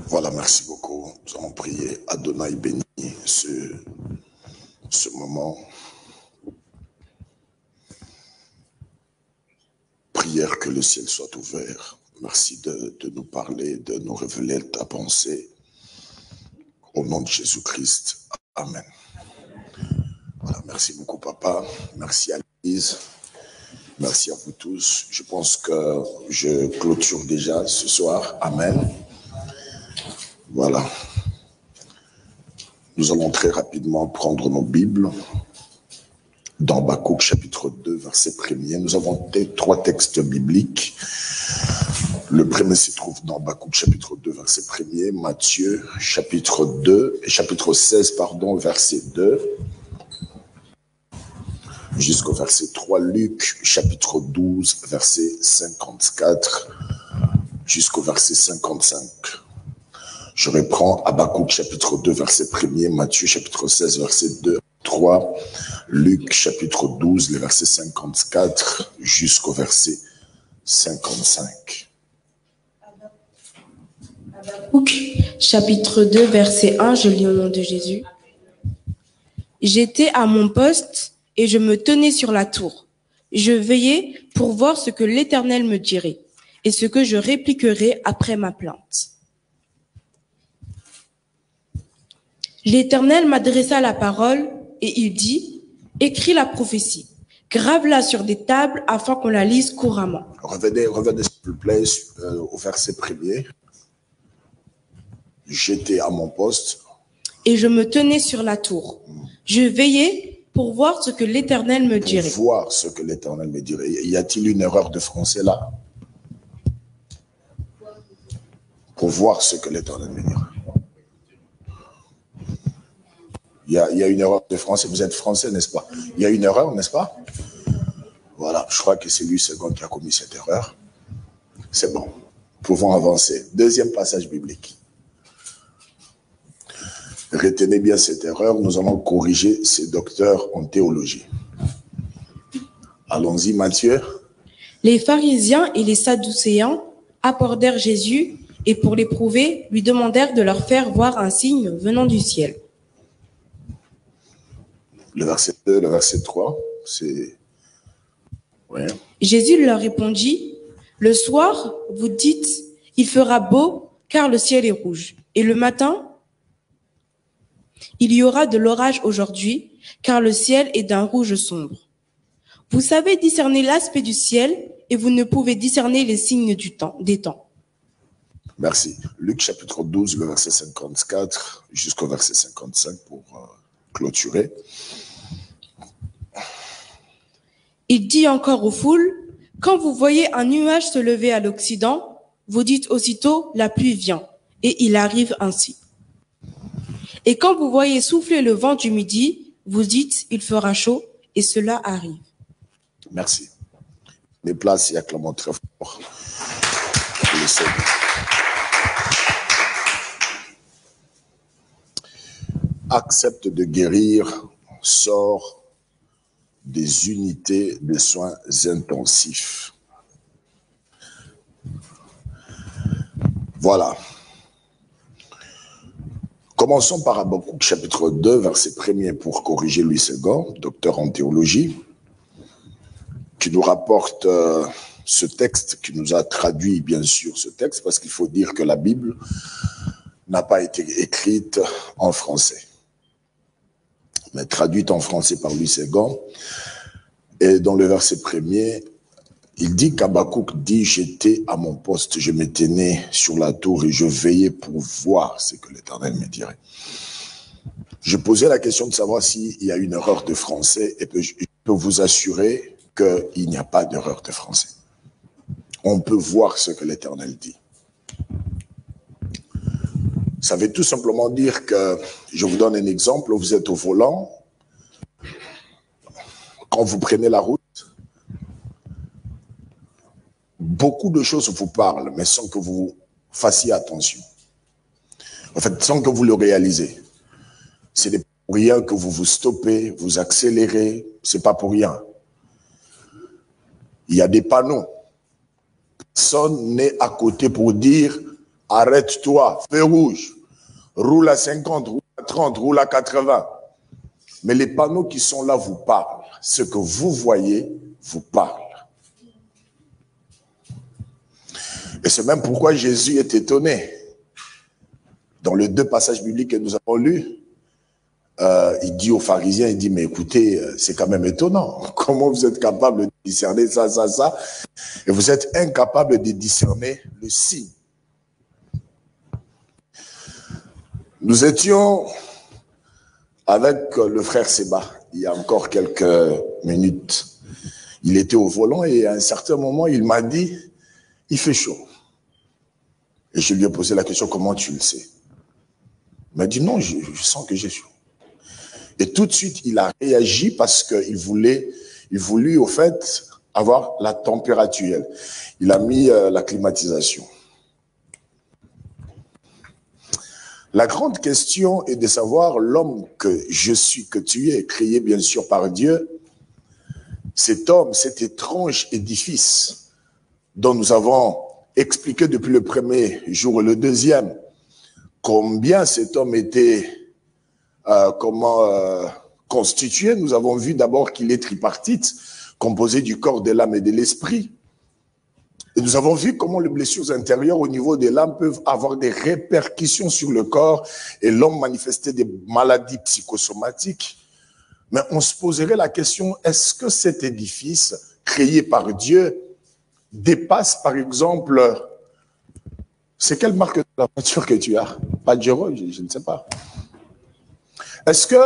Voilà, merci beaucoup. Nous allons prier. Adonai bénit ce moment. Prière que le ciel soit ouvert. Merci de nous parler, de nous révéler ta pensée. Au nom de Jésus-Christ. Amen. Voilà, merci beaucoup, papa. Merci à l'Église. Merci à vous tous. Je pense que je clôture déjà ce soir. Amen. Voilà. Nous allons très rapidement prendre nos Bibles. Dans Habakkuk chapitre 2, verset 1er. Nous avons trois textes bibliques. Le premier se trouve dans Habakkuk chapitre 2, verset 1er. Matthieu chapitre 2, chapitre 16, verset 2. Jusqu'au verset 3. Luc chapitre 12, verset 54. Jusqu'au verset 55. Je reprends Habakkuk chapitre 2, verset 1er. Matthieu chapitre 16, verset 2. 3, Luc chapitre 12, le verset 54 jusqu'au verset 55. Habakkuk chapitre 2, verset 1, je lis au nom de Jésus. J'étais à mon poste et je me tenais sur la tour. Je veillais pour voir ce que l'Éternel me dirait et ce que je répliquerais après ma plainte. L'Éternel m'adressa la parole et il dit, écris la prophétie, grave-la sur des tables afin qu'on la lise couramment. Revenez s'il vous plaît au verset 1er. J'étais à mon poste. Et je me tenais sur la tour. Je veillais pour voir ce que l'Éternel me dirait. Pour voir ce que l'Éternel me dirait. Y a-t-il une erreur de français là? Pour voir ce que l'Éternel me dirait. Il y a une erreur de français. Vous êtes français, n'est-ce pas? Il y a une erreur, n'est-ce pas? Voilà, je crois que c'est Louis II qui a commis cette erreur. C'est bon. Pouvons avancer. Deuxième passage biblique. Retenez bien cette erreur. Nous allons corriger ces docteurs en théologie. Allons-y, Matthieu. Les pharisiens et les sadducéens abordèrent Jésus et pour l'éprouver, lui demandèrent de leur faire voir un signe venant du ciel. Le verset 2, le verset 3, c'est... Ouais. Jésus leur répondit, « Le soir, vous dites, il fera beau, car le ciel est rouge. Et le matin, il y aura de l'orage aujourd'hui, car le ciel est d'un rouge sombre. Vous savez discerner l'aspect du ciel, et vous ne pouvez discerner les signes des temps. » Merci. Luc chapitre 12, le verset 54 jusqu'au verset 55 pour clôturer. Il dit encore aux foules, « Quand vous voyez un nuage se lever à l'Occident, vous dites aussitôt, la pluie vient. » Et il arrive ainsi. Et quand vous voyez souffler le vent du midi, vous dites, il fera chaud, et cela arrive. Merci. Les places et acclamons très fort. Le Seigneur. Accepte de guérir, sort des unités de soins intensifs. Voilà. Commençons par Habakkuk chapitre 2, verset 1er pour corriger Louis II, docteur en théologie, qui nous rapporte ce texte, qui nous a traduit bien sûr ce texte, parce qu'il faut dire que la Bible n'a pas été écrite en français, mais traduite en français par Louis II. Et dans le verset 1er, il dit qu'Habakkuk dit « J'étais à mon poste, je me tenais sur la tour et je veillais pour voir ce que l'Éternel me dirait. » Je posais la question de savoir s'il y a une erreur de français et je peux vous assurer qu'il n'y a pas d'erreur de français. On peut voir ce que l'Éternel dit. Ça veut tout simplement dire que, je vous donne un exemple, vous êtes au volant, quand vous prenez la route, beaucoup de choses vous parlent, mais sans que vous fassiez attention. En fait, sans que vous le réalisez. C'est pour rien que vous vous stoppez, vous accélérez, c'est pas pour rien. Il y a des panneaux. Personne n'est à côté pour dire Arrête-toi, feu rouge. Roule à 50, roule à 30, roule à 80. Mais les panneaux qui sont là vous parlent. Ce que vous voyez vous parle. Et c'est même pourquoi Jésus est étonné. Dans les deux passages bibliques que nous avons lus, il dit aux pharisiens, il dit, mais écoutez, c'est quand même étonnant. Comment vous êtes capable de discerner ça, ça, ça, et vous êtes incapable de discerner le signe. Nous étions avec le frère Séba, il y a encore quelques minutes. Il était au volant et à un certain moment, il m'a dit, il fait chaud. Et je lui ai posé la question, comment tu le sais? Il m'a dit, non, je sens que j'ai chaud. Et tout de suite, il a réagi parce qu'il voulut au fait avoir la température. Il a mis la climatisation. La grande question est de savoir l'homme que je suis, que tu es, créé bien sûr par Dieu. Cet homme, cet étrange édifice dont nous avons expliqué depuis le premier jour et le deuxième, combien cet homme était constitué. Nous avons vu d'abord qu'il est tripartite, composé du corps, de l'âme et de l'esprit. Et nous avons vu comment les blessures intérieures au niveau de l'âme peuvent avoir des répercussions sur le corps et l'homme manifester des maladies psychosomatiques. Mais on se poserait la question, est-ce que cet édifice créé par Dieu dépasse par exemple, c'est quelle marque de la voiture que tu as? Pajero, je ne sais pas. Est-ce que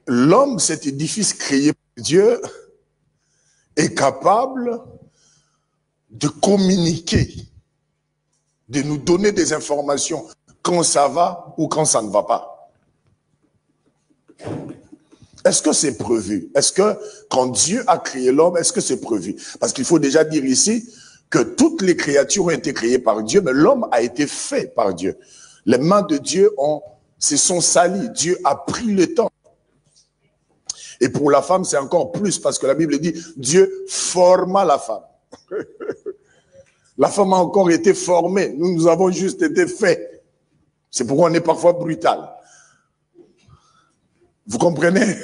l'homme, cet édifice créé par Dieu, est capable de communiquer, de nous donner des informations quand ça va ou quand ça ne va pas? Est-ce que c'est prévu? Est-ce que quand Dieu a créé l'homme, est-ce que c'est prévu? Parce qu'il faut déjà dire ici que toutes les créatures ont été créées par Dieu, mais l'homme a été fait par Dieu. Les mains de Dieu se sont salies. Dieu a pris le temps. Et pour la femme, c'est encore plus parce que la Bible dit, Dieu forma la femme. La femme a encore été formée. Nous avons juste été faits. C'est pourquoi on est parfois brutal. Vous comprenez?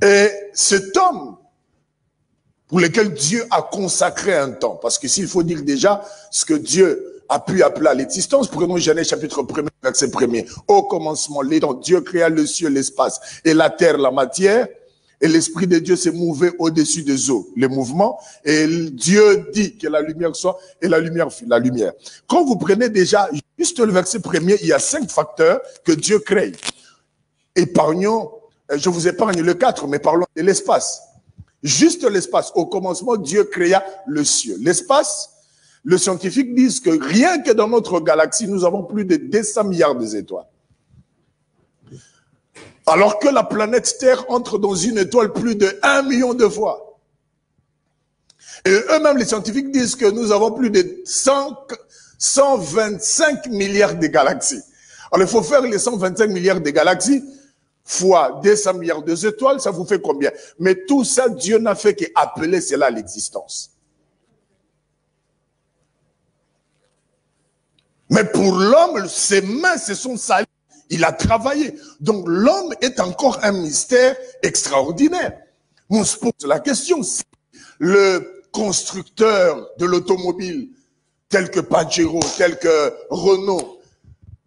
Et cet homme pour lequel Dieu a consacré un temps, parce que s'il faut dire déjà ce que Dieu a pu appeler à l'existence, prenons Genèse chapitre 1, verset 1er. Au commencement, Dieu créa le ciel, l'espace et la terre, la matière, et l'Esprit de Dieu s'est mouvé au-dessus des eaux, les mouvements, et Dieu dit que la lumière soit, et la lumière fut la lumière. Quand vous prenez déjà juste le verset 1er, il y a 5 facteurs que Dieu crée. Épargnons, je vous épargne le 4, mais parlons de l'espace. Juste l'espace. Au commencement, Dieu créa le ciel. L'espace, les scientifiques disent que rien que dans notre galaxie, nous avons plus de 200 milliards d'étoiles. Alors que la planète Terre entre dans une étoile plus de 1 million de fois. Et eux-mêmes, les scientifiques disent que nous avons plus de 125 milliards de galaxies. Alors, il faut faire les 125 milliards de galaxies fois 200 milliards d'étoiles, ça vous fait combien? Mais tout ça, Dieu n'a fait qu'appeler cela à l'existence. Mais pour l'homme, ses mains se sont salies. Il a travaillé. Donc l'homme est encore un mystère extraordinaire. On se pose la question, si le constructeur de l'automobile, tel que Pajero, tel que Renault,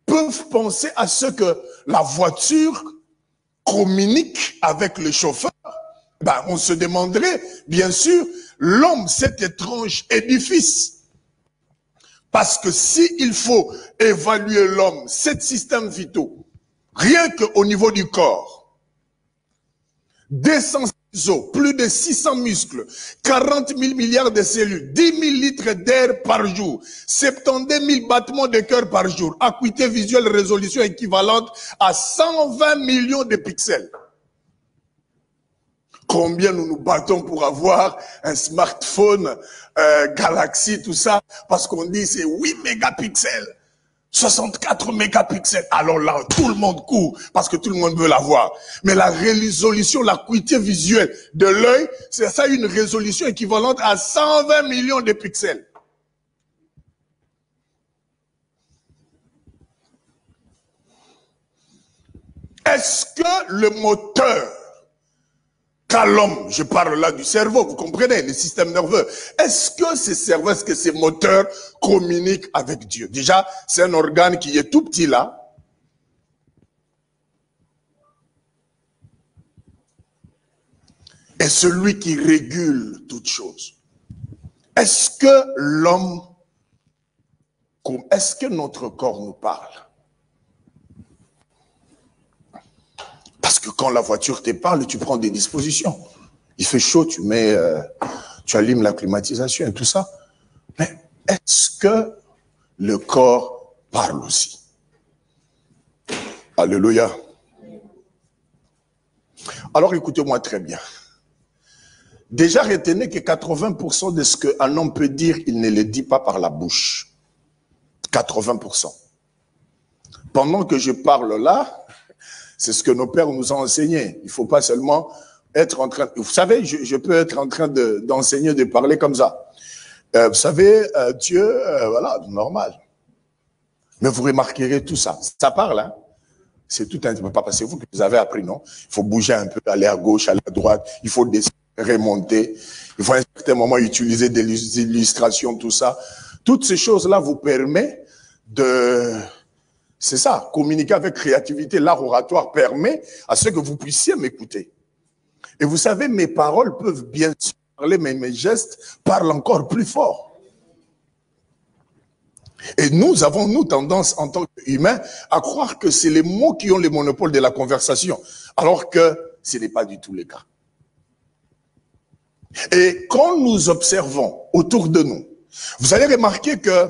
peuvent penser à ce que la voiture communique avec le chauffeur, on se demanderait, bien sûr, l'homme, cet étrange édifice. Parce que s'il faut évaluer l'homme, 7 systèmes vitaux, rien qu'au niveau du corps, 200 os, plus de 600 muscles, 40 000 milliards de cellules, 10 000 litres d'air par jour, 72 000 battements de cœur par jour, acuité visuelle, résolution équivalente à 120 millions de pixels. Combien nous nous battons pour avoir un smartphone Galaxy, tout ça, parce qu'on dit c'est 8 mégapixels, 64 mégapixels. Alors là, tout le monde court, parce que tout le monde veut l'avoir. Mais la résolution, l'acuité visuelle de l'œil, c'est ça une résolution équivalente à 120 millions de pixels. Est-ce que le moteur qu'a l'homme, je parle là du cerveau, vous comprenez, le système nerveux, est-ce que ces cerveaux, est-ce que ces moteurs communiquent avec Dieu? Déjà, c'est un organe qui est tout petit là. Et celui qui régule toutes choses. Est-ce que l'homme, est-ce que notre corps nous parle? Parce que quand la voiture te parle, tu prends des dispositions. Il fait chaud, tu allumes la climatisation et tout ça. Mais est-ce que le corps parle aussi? Alléluia. Alors écoutez-moi très bien. Déjà retenez que 80% de ce qu'un homme peut dire, il ne le dit pas par la bouche. 80%. Pendant que je parle là, c'est ce que nos pères nous ont enseigné. Il ne faut pas seulement être en train... Vous savez, je peux être en train d'enseigner, de parler comme ça. Vous savez, Dieu, voilà, normal. Mais vous remarquerez tout ça. Ça parle, hein. C'est tout un... Pas parce que vous que vous avez appris, non? Il faut bouger un peu, aller à gauche, aller à droite. Il faut descendre, remonter. Il faut à un certain moment utiliser des illustrations, tout ça. Toutes ces choses-là vous permettent de... C'est ça, communiquer avec créativité. L'art oratoire permet à ce que vous puissiez m'écouter. Et vous savez, mes paroles peuvent bien sûr parler, mais mes gestes parlent encore plus fort. Et nous avons, tendance en tant qu'humains à croire que c'est les mots qui ont le monopole de la conversation, alors que ce n'est pas du tout le cas. Et quand nous observons autour de nous, vous allez remarquer que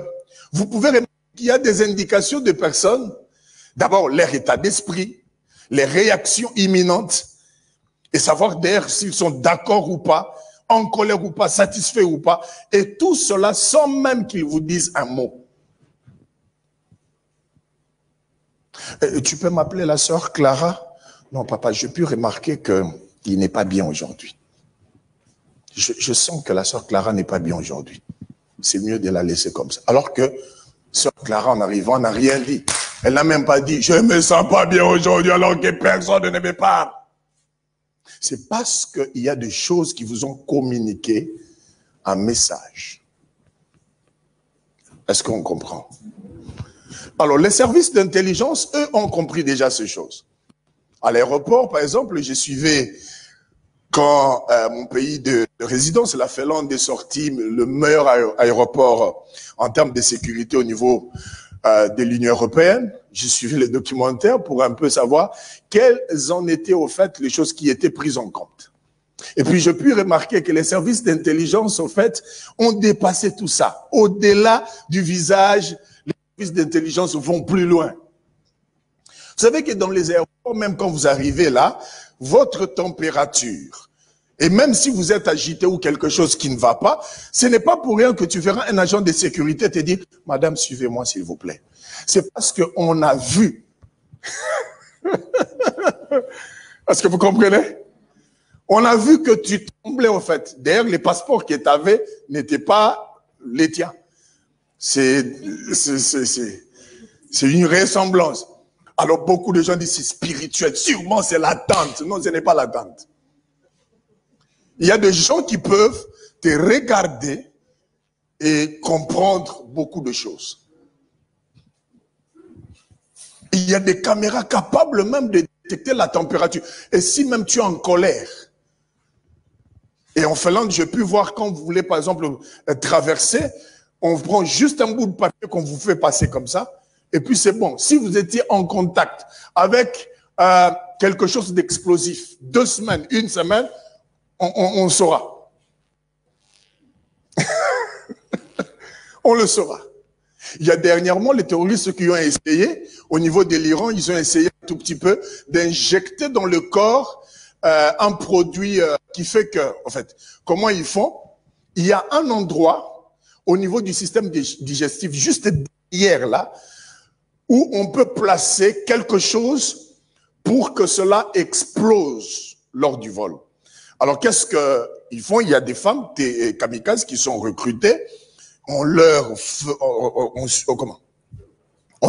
vous pouvez remarquer qu'il y a des indications de personnes, d'abord leur état d'esprit, les réactions imminentes, et savoir d'ailleurs s'ils sont d'accord ou pas, en colère ou pas, satisfaits ou pas, et tout cela sans même qu'ils vous disent un mot. Tu peux m'appeler la sœur Clara? Non, papa, j'ai pu remarquer qu'il n'est pas bien aujourd'hui. Je sens que la sœur Clara n'est pas bien aujourd'hui. C'est mieux de la laisser comme ça. Alors que sœur Clara, en arrivant, n'a rien dit. Elle n'a même pas dit, je ne me sens pas bien aujourd'hui alors que personne ne me parle. C'est parce qu'il y a des choses qui vous ont communiqué un message. Est-ce qu'on comprend? Alors, les services d'intelligence, eux, ont compris déjà ces choses. À l'aéroport, par exemple, je suivais, quand mon pays de résidence, la Finlande, est sorti le meilleur aéroport en termes de sécurité au niveau de l'Union européenne. J'ai suivi les documentaires pour un peu savoir quelles en étaient au fait les choses qui étaient prises en compte. Et puis, j'ai pu remarquer que les services d'intelligence, au fait, ont dépassé tout ça. Au-delà du visage, les services d'intelligence vont plus loin. Vous savez que dans les aéroports, même quand vous arrivez là, votre température, et même si vous êtes agité ou quelque chose qui ne va pas, ce n'est pas pour rien que tu verras un agent de sécurité te dire « Madame, suivez-moi s'il vous plaît ». C'est parce qu'on a vu. Est-ce que vous comprenez? On a vu que tu tremblais au fait. D'ailleurs, les passeports que tu avais n'étaient pas les tiens. C'est une ressemblance. Alors, beaucoup de gens disent c'est spirituel. Sûrement, c'est l'attente. Non, ce n'est pas l'attente. Il y a des gens qui peuvent te regarder et comprendre beaucoup de choses. Il y a des caméras capables même de détecter la température. Et si même tu es en colère, et en Finlande, j'ai pu voir quand vous voulez, par exemple, traverser, on prend juste un bout de papier qu'on vous fait passer comme ça, et puis c'est bon. Si vous étiez en contact avec quelque chose d'explosif, 2 semaines, 1 semaine, on saura. On le saura. Il y a dernièrement les terroristes qui ont essayé, au niveau de l'Iran, ils ont essayé un tout petit peu d'injecter dans le corps un produit qui fait que, en fait, comment ils font? Il y a un endroit au niveau du système digestif, juste derrière là, où on peut placer quelque chose pour que cela explose lors du vol. Alors, qu'est-ce qu'ils font? Il y a des femmes, des kamikazes qui sont recrutées. On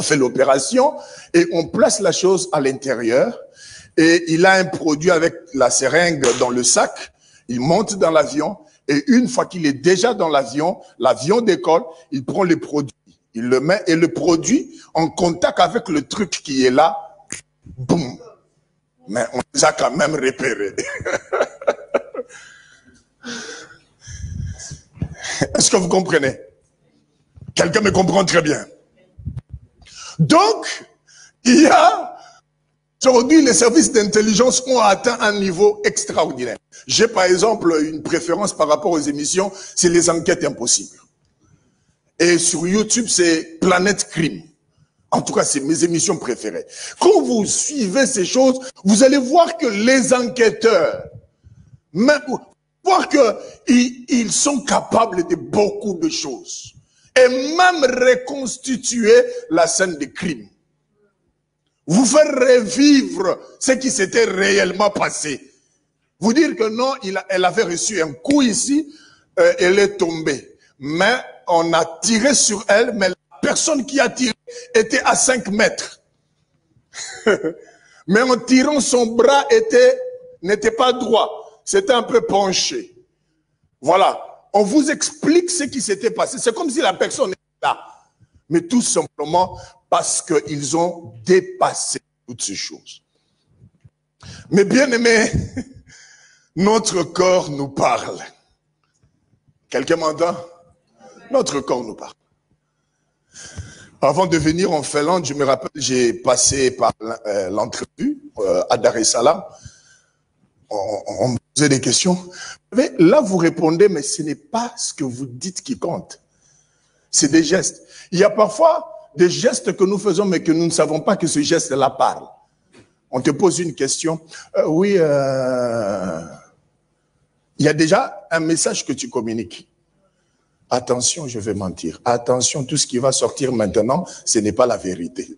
fait l'opération et on place la chose à l'intérieur. et il a un produit avec la seringue dans le sac, il monte dans l'avion, et une fois qu'il est déjà dans l'avion, l'avion décolle, il prend le produit, il le met, et le produit, en contact avec le truc qui est là, boum. Mais on les a quand même repérés. Est-ce que vous comprenez? Quelqu'un me comprend très bien. Donc, il y a, aujourd'hui, les services d'intelligence ont atteint un niveau extraordinaire. J'ai par exemple une préférence par rapport aux émissions, c'est les enquêtes impossibles. Et sur YouTube, c'est Planète Crime. En tout cas, c'est mes émissions préférées. Quand vous suivez ces choses, vous allez voir que les enquêteurs, même, voir qu'ils sont capables de beaucoup de choses. Et même reconstituer la scène de crime. Vous faire revivre ce qui s'était réellement passé. Vous dire que non, elle avait reçu un coup ici, elle est tombée. Mais on a tiré sur elle, mais la personne qui a tiré était à 5 mètres. Mais en tirant, son bras n'était pas droit. C'était un peu penché. Voilà. On vous explique ce qui s'était passé. C'est comme si la personne était là. Mais tout simplement parce qu'ils ont dépassé toutes ces choses. Mais bien aimés, notre corps nous parle. Quelqu'un m'entend? Notre corps nous parle. Avant de venir en Finlande, je me rappelle, j'ai passé par l'entrevue à Dar es Salaam. On me posait des questions. Mais là, vous répondez, mais ce n'est pas ce que vous dites qui compte. C'est des gestes. Il y a parfois des gestes que nous faisons, mais que nous ne savons pas que ce geste-là parle. On te pose une question. Oui, il y a déjà un message que tu communiques. Attention, je vais mentir. Attention, tout ce qui va sortir maintenant, ce n'est pas la vérité.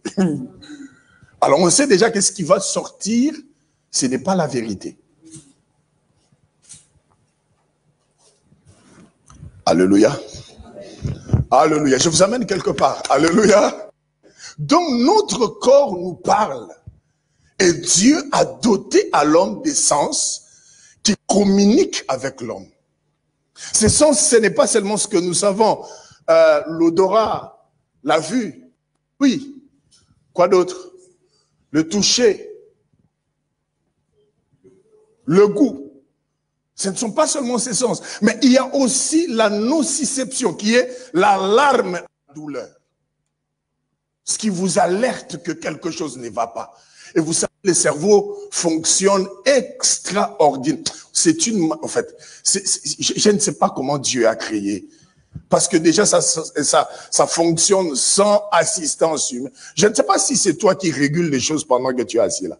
Alors, on sait déjà que ce qui va sortir, ce n'est pas la vérité. Alléluia. Alléluia. Je vous amène quelque part. Alléluia. Donc, notre corps nous parle. Et Dieu a doté à l'homme des sens qui communiquent avec l'homme. Ces sens, ce n'est pas seulement ce que nous savons. L'odorat, la vue. Oui. Quoi d'autre? Le toucher. Le goût. Ce ne sont pas seulement ces sens, mais il y a aussi la nociception qui est l'alarme à la douleur. Ce qui vous alerte que quelque chose ne va pas. Et vous savez, le cerveau fonctionne extraordinaire. En fait, je ne sais pas comment Dieu a créé. Parce que déjà, ça fonctionne sans assistance humaine. Je ne sais pas si c'est toi qui régules les choses pendant que tu es assis là.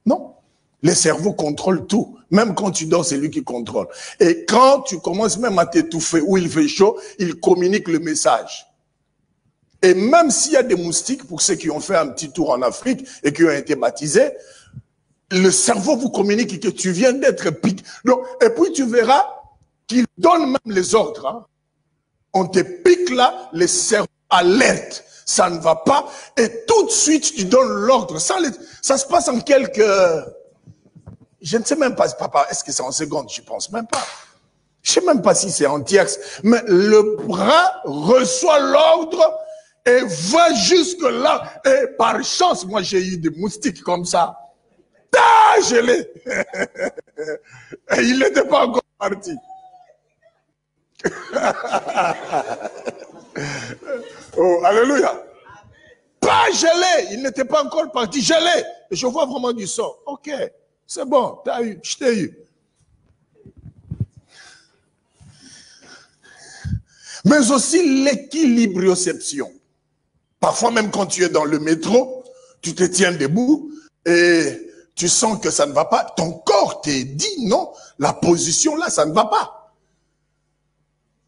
Non. Le cerveau contrôle tout. Même quand tu dors, c'est lui qui contrôle. Et quand tu commences même à t'étouffer ou il fait chaud, il communique le message. Et même s'il y a des moustiques, pour ceux qui ont fait un petit tour en Afrique et qui ont été baptisés, le cerveau vous communique que tu viens d'être piqué. Donc, et puis tu verras qu'il donne même les ordres. Hein. On te pique là, le cerveau alerte. Ça ne va pas. Et tout de suite, tu donnes l'ordre. Ça se passe en quelques... Je ne sais même pas, papa, est-ce que c'est en seconde? Je ne pense même pas. Je ne sais même pas si c'est en tierce. Mais le bras reçoit l'ordre et va jusque là. Et par chance, moi j'ai eu des moustiques comme ça. Ah, je l'ai. Et il n'était pas encore parti. Oh, alléluia. Pas gelé. Il n'était pas encore parti. Gelé. Et je vois vraiment du sang. Ok. C'est bon, t'as eu, je t'ai eu. Mais aussi l'équilibrioception. Parfois même quand tu es dans le métro, tu te tiens debout et tu sens que ça ne va pas. Ton corps te dit non, la position là, ça ne va pas.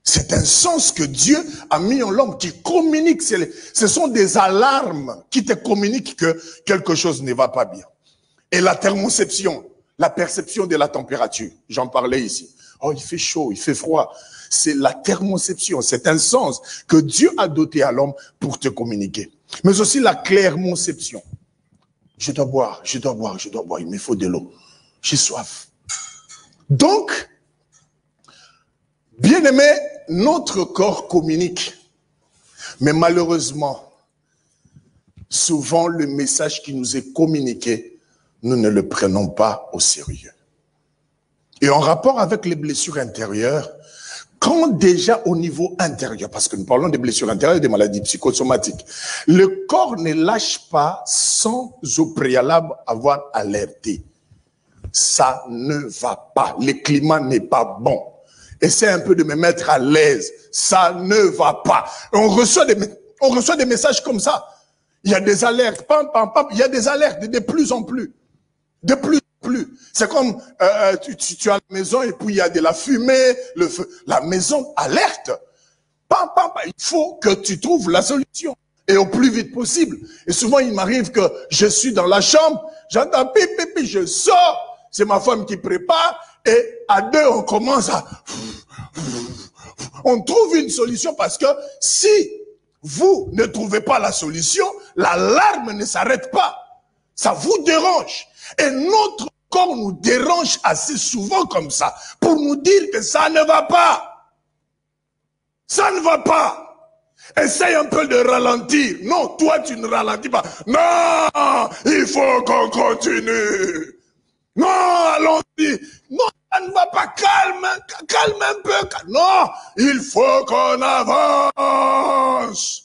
C'est un sens que Dieu a mis en l'homme qui communique. Ce sont des alarmes qui te communiquent que quelque chose ne va pas bien. Et la thermoception, la perception de la température. J'en parlais ici. Oh, il fait chaud, il fait froid. C'est la thermoception. C'est un sens que Dieu a doté à l'homme pour te communiquer. Mais aussi la clairmoception. je dois boire, je dois boire, je dois boire, il me faut de l'eau. J'ai soif. Donc, bien aimé, notre corps communique. Mais malheureusement, souvent le message qui nous est communiqué, nous ne le prenons pas au sérieux. Et en rapport avec les blessures intérieures, quand déjà au niveau intérieur, parce que nous parlons des blessures intérieures et des maladies psychosomatiques, le corps ne lâche pas sans au préalable avoir alerté. Ça ne va pas. Le climat n'est pas bon. Essaie un peu de me mettre à l'aise. Ça ne va pas. On reçoit des messages comme ça. Il y a des alertes. Pam, pam, pam. Il y a des alertes de plus en plus. De plus en plus. C'est comme tu as la maison et puis il y a de la fumée, le feu. La maison alerte. Pam, pam, pam. Il faut que tu trouves la solution. Et au plus vite possible. Et souvent, il m'arrive que je suis dans la chambre, j'entends pip, pip, pip, je sors. C'est ma femme qui prépare. Et à deux, on commence à... On trouve une solution parce que si vous ne trouvez pas la solution, l'alarme ne s'arrête pas. Ça vous dérange. Et notre corps nous dérange assez souvent comme ça pour nous dire que ça ne va pas. Ça ne va pas. Essaye un peu de ralentir. Non, toi tu ne ralentis pas. Non, il faut qu'on continue. Non, allons-y. Non, ça ne va pas. Calme un peu. Non, il faut qu'on avance.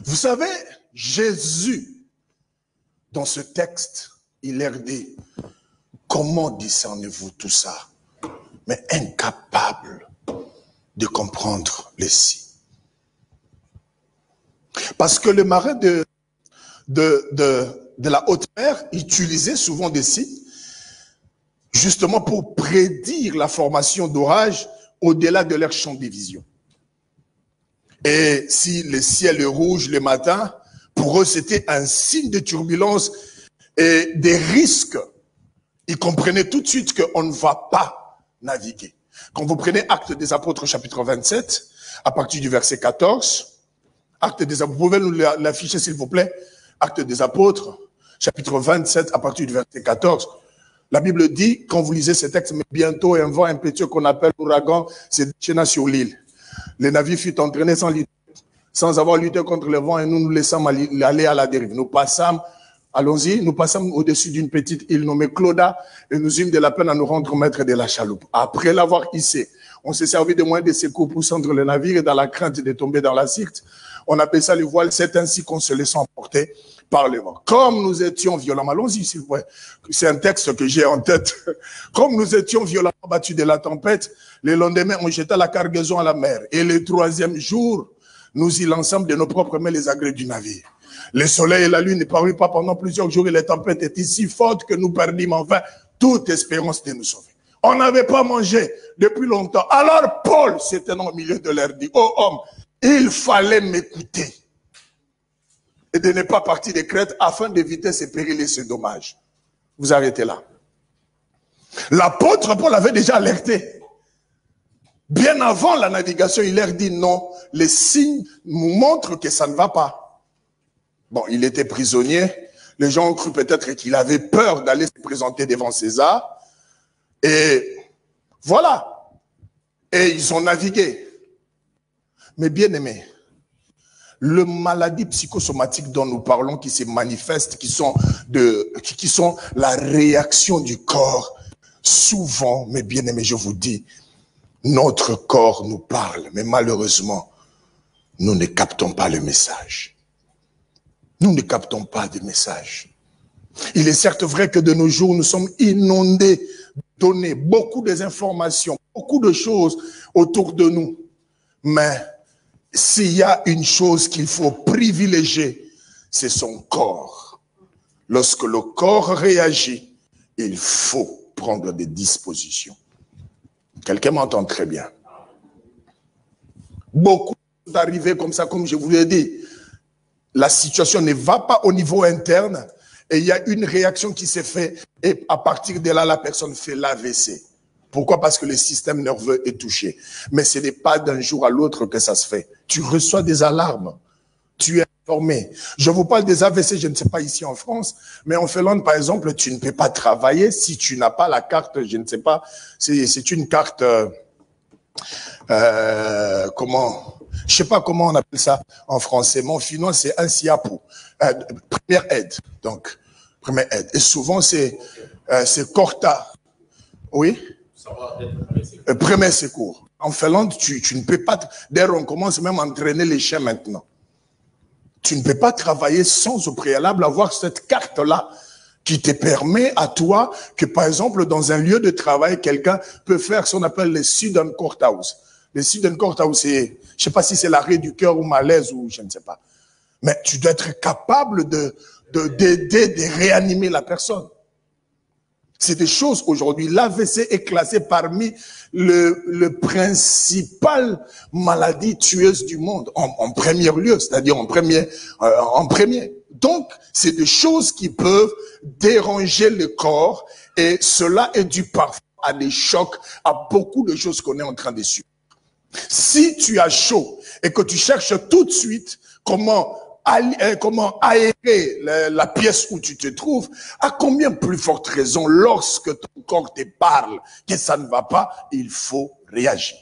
Vous savez, Jésus, dans ce texte, il leur dit, comment discernez-vous tout ça? Mais incapable de comprendre les signes. Parce que le marin de la haute mer utilisait souvent des signes, justement pour prédire la formation d'orage au-delà de leur champ de vision. Et si le ciel est rouge le matin, pour eux, c'était un signe de turbulence et des risques. Ils comprenaient tout de suite qu'on ne va pas naviguer. Quand vous prenez Actes des Apôtres, chapitre 27, à partir du verset 14, Actes des Apôtres, vous pouvez nous l'afficher s'il vous plaît, Actes des Apôtres, chapitre 27, à partir du verset 14. La Bible dit, quand vous lisez ce texte, mais bientôt un vent impétueux qu'on appelle ouragan s'est déchaîné sur l'île. Le navire fut entraîné sans avoir lutté contre le vent et nous nous laissons aller à la dérive. Nous passâmes, allons-y, nous passâmes au-dessus d'une petite île nommée Clauda et nous eûmes de la peine à nous rendre maîtres de la chaloupe. Après l'avoir hissé, on s'est servi de moyens de secours pour centrer le navire et dans la crainte de tomber dans la Sirte, on appelle ça le voile. C'est ainsi qu'on se laisse emporter par le vent. Comme nous étions violemment, allons-y s'il vous plaît, c'est un texte que j'ai en tête. Comme nous étions violemment battus de la tempête, le lendemain on jeta la cargaison à la mer. Et le troisième jour, nous y lançâmes de nos propres mains les agrès du navire. Le soleil et la lune ne parurent pas pendant plusieurs jours et les tempêtes étaient si fortes que nous perdîmes enfin toute espérance de nous sauver. On n'avait pas mangé depuis longtemps. Alors Paul s'était au milieu de l'air dit, ô homme, il fallait m'écouter et de ne pas partir de Crète afin d'éviter ces périls et ces dommages. Vous arrêtez là. L'apôtre Paul avait déjà alerté. Bien avant la navigation, il leur dit non, les signes nous montrent que ça ne va pas. Bon, il était prisonnier. Les gens ont cru peut-être qu'il avait peur d'aller se présenter devant César. Et voilà. Et ils ont navigué. Mais bien aimé, les maladies psychosomatiques dont nous parlons, qui se manifestent, qui sont la réaction du corps, souvent, mais bien aimé, je vous dis, notre corps nous parle, mais malheureusement, nous ne captons pas le message. Nous ne captons pas de message. Il est certes vrai que de nos jours, nous sommes inondés de données, beaucoup d'informations, beaucoup de choses autour de nous. Mais s'il y a une chose qu'il faut privilégier, c'est son corps. Lorsque le corps réagit, il faut prendre des dispositions. Quelqu'un m'entend très bien. Beaucoup sont arrivés comme ça, comme je vous l'ai dit. La situation ne va pas au niveau interne et il y a une réaction qui s'est faite, et à partir de là, la personne fait l'AVC. Pourquoi? Parce que le système nerveux est touché. Mais ce n'est pas d'un jour à l'autre que ça se fait. Tu reçois des alarmes. Tu es informé. Je vous parle des AVC, je ne sais pas ici en France, mais en Finlande, par exemple, tu ne peux pas travailler si tu n'as pas la carte, je ne sais pas, c'est une carte, comment, je sais pas comment on appelle ça en français, mais en finnois, c'est un SIAPU, première aide, donc, première aide. Et souvent, c'est Korta, oui? Premier secours. En Finlande, tu ne peux pas, d'ailleurs, on commence même à entraîner les chiens maintenant. Tu ne peux pas travailler sans au préalable avoir cette carte-là qui te permet à toi que, par exemple, dans un lieu de travail, quelqu'un peut faire ce qu'on appelle les Sudenkorthaus. Les Sudenkorthaus, c'est, je sais pas si c'est l'arrêt du cœur ou malaise ou je ne sais pas. Mais tu dois être capable d'aider, de réanimer la personne. C'est des choses aujourd'hui. L'AVC est classé parmi le principal maladie tueuse du monde, en premier lieu, c'est-à-dire en premier. Donc, c'est des choses qui peuvent déranger le corps et cela est dû parfois à des chocs, à beaucoup de choses qu'on est en train de suivre. Si tu as chaud et que tu cherches tout de suite comment aérer la pièce où tu te trouves, à combien plus forte raison, lorsque ton corps te parle que ça ne va pas, il faut réagir.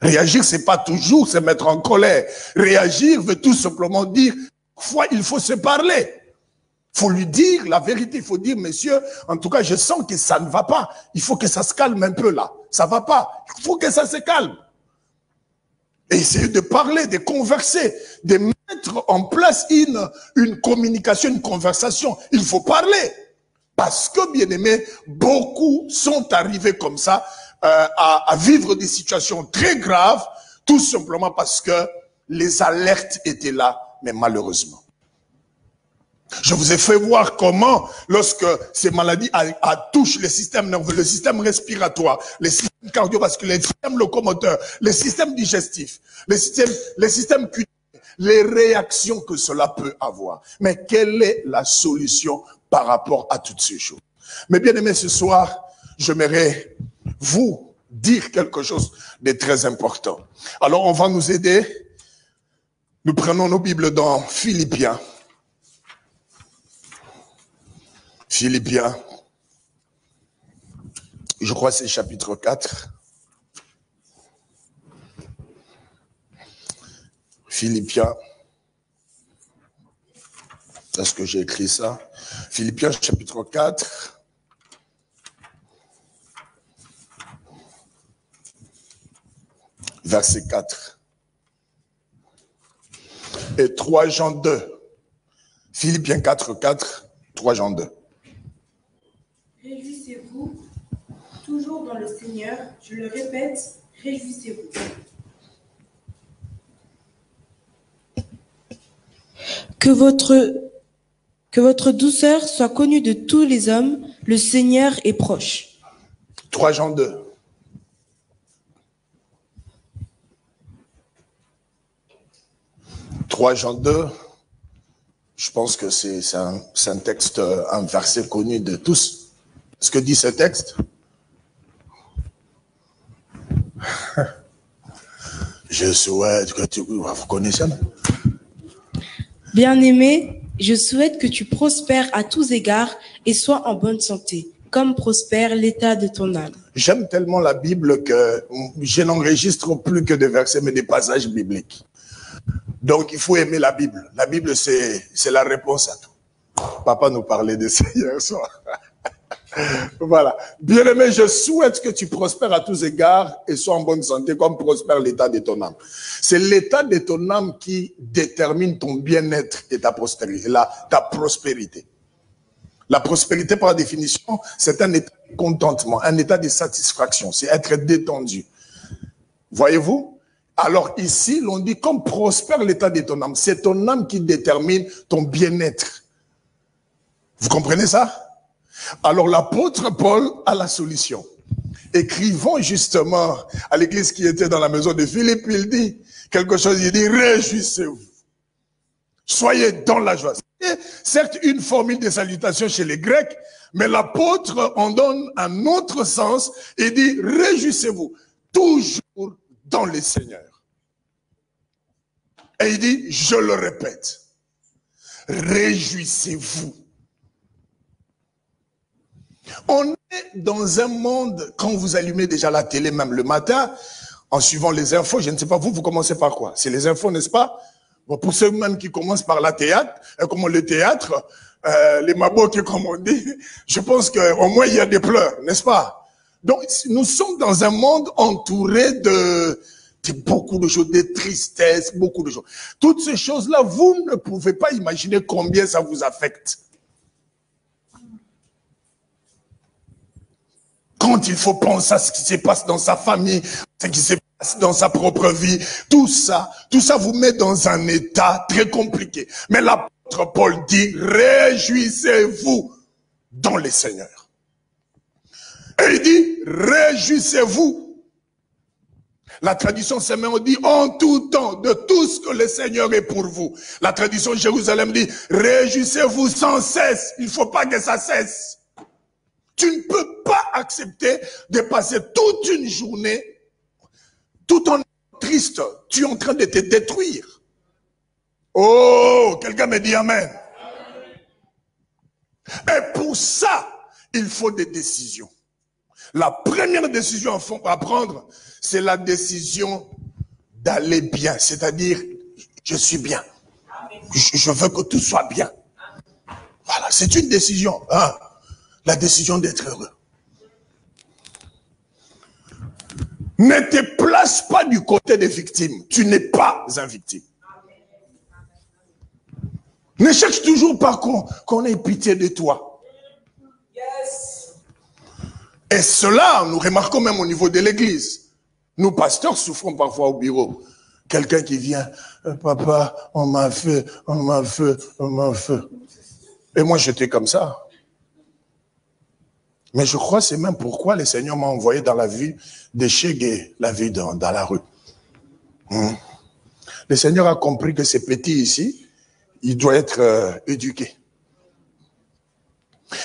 Réagir, c'est pas toujours se mettre en colère. Réagir veut tout simplement dire, parfois, il faut se parler. Il faut lui dire la vérité. Il faut dire, monsieur, en tout cas, je sens que ça ne va pas. Il faut que ça se calme un peu là. Ça va pas. Il faut que ça se calme. Et essayer de parler, de converser, de mettre en place une communication, une conversation. Il faut parler. Parce que, bien aimé, beaucoup sont arrivés comme ça à vivre des situations très graves, tout simplement parce que les alertes étaient là, mais malheureusement. Je vous ai fait voir comment, lorsque ces maladies touchent le système nerveux, le système respiratoire, le système cardiovasculaire, le système locomoteur, le système digestif, le système cutané, les réactions que cela peut avoir. Mais quelle est la solution par rapport à toutes ces choses? Mais bien aimé, ce soir, j'aimerais vous dire quelque chose de très important. Alors, on va nous aider. Nous prenons nos Bibles dans Philippiens. Philippiens, je crois que c'est chapitre 4. Philippiens, est-ce que j'ai écrit ça? Philippiens, chapitre 4. Verset 4. Et 3 Jean 2. Philippiens 4, 4, 3 Jean 2. Réjouissez-vous, toujours dans le Seigneur, je le répète, réjouissez-vous. Que votre douceur soit connue de tous les hommes, le Seigneur est proche. 3 Jean 2. « 3 Jean 2, je pense que c'est un texte, un verset connu de tous. Ce que dit ce texte? Je souhaite que vous connaissez. Bien-aimé, je souhaite que tu prospères à tous égards et sois en bonne santé, comme prospère l'état de ton âme. J'aime tellement la Bible que je n'enregistre plus que des versets, mais des passages bibliques. Donc, il faut aimer la Bible. La Bible, c'est la réponse à tout. Papa nous parlait de ça hier soir. Voilà. Bien-aimé, je souhaite que tu prospères à tous égards et sois en bonne santé comme prospère l'état de ton âme. C'est l'état de ton âme qui détermine ton bien-être et ta prospérité. Ta prospérité. La prospérité, par définition, c'est un état de contentement, un état de satisfaction. C'est être détendu. Voyez-vous? Alors ici, l'on dit comme prospère l'état de ton âme. C'est ton âme qui détermine ton bien-être. Vous comprenez ça? Alors l'apôtre Paul a la solution. Écrivant justement à l'église qui était dans la maison de Philippe, il dit quelque chose, il dit réjouissez-vous. Soyez dans la joie. Et avait certes une formule de salutation chez les Grecs, mais l'apôtre en donne un autre sens et dit, réjouissez-vous toujours dans le Seigneur. Et il dit, je le répète, réjouissez-vous. On est dans un monde, quand vous allumez déjà la télé, même le matin, en suivant les infos, je ne sais pas, vous commencez par quoi? C'est les infos, n'est-ce pas? Bon, pour ceux même qui commencent par la théâtre, comme le théâtre, les maboks, comme on dit, je pense qu'au moins il y a des pleurs, n'est-ce pas? Donc, nous sommes dans un monde entouré de beaucoup de choses, de tristesse, beaucoup de choses. Toutes ces choses-là, vous ne pouvez pas imaginer combien ça vous affecte. Quand il faut penser à ce qui se passe dans sa famille, ce qui se passe dans sa propre vie, tout ça vous met dans un état très compliqué. Mais l'apôtre Paul dit, réjouissez-vous dans le Seigneur. Et il dit, réjouissez-vous. La tradition Séméon dit, en tout temps, de tout ce que le Seigneur est pour vous. La tradition Jérusalem dit, réjouissez-vous sans cesse. Il ne faut pas que ça cesse. Tu ne peux pas accepter de passer toute une journée tout en triste. Tu es en train de te détruire. Oh, quelqu'un me dit amen. Et pour ça, il faut des décisions. La première décision à prendre, c'est la décision d'aller bien. C'est-à-dire, je suis bien. Je veux que tout soit bien. Voilà, c'est une décision. Hein? La décision d'être heureux. Ne te place pas du côté des victimes. Tu n'es pas un victime. Ne cherche toujours pas qu'on ait pitié de toi. Et cela, nous remarquons même au niveau de l'église. Nous, pasteurs, souffrons parfois au bureau. Quelqu'un qui vient, papa, on m'a fait. Et moi, j'étais comme ça. Mais je crois que c'est même pourquoi le Seigneur m'a envoyé dans la vie de Chégué, la vie dans la rue. Le Seigneur a compris que ces petits ici, il doit être éduqué.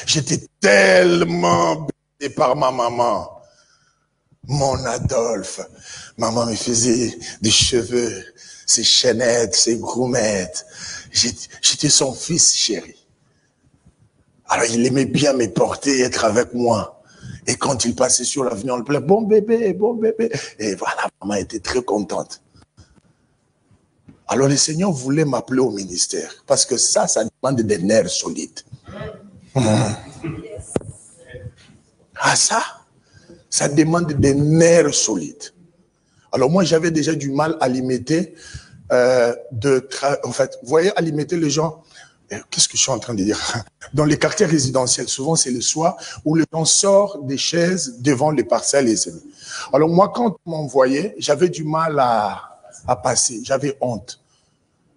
J'étais tellement baisé par ma maman, mon Adolphe. Maman me faisait des cheveux, ses chaînettes, ses groumettes. J'étais son fils chéri. Alors, il aimait bien me porter, être avec moi. Et quand il passait sur l'avenue, on le plairait, bon bébé, bon bébé. Et voilà, maman était très contente. Alors, le Seigneur voulait m'appeler au ministère. Parce que ça demande des nerfs solides. Ah, ça demande des nerfs solides. Alors, moi, j'avais déjà du mal à limiter, en fait, vous voyez, à limiter les gens. Qu'est-ce que je suis en train de dire? Dans les quartiers résidentiels, souvent c'est le soir où les gens sortent des chaises devant les parcelles et les amis. Alors moi, quand on m'envoyait, j'avais du mal à passer, j'avais honte.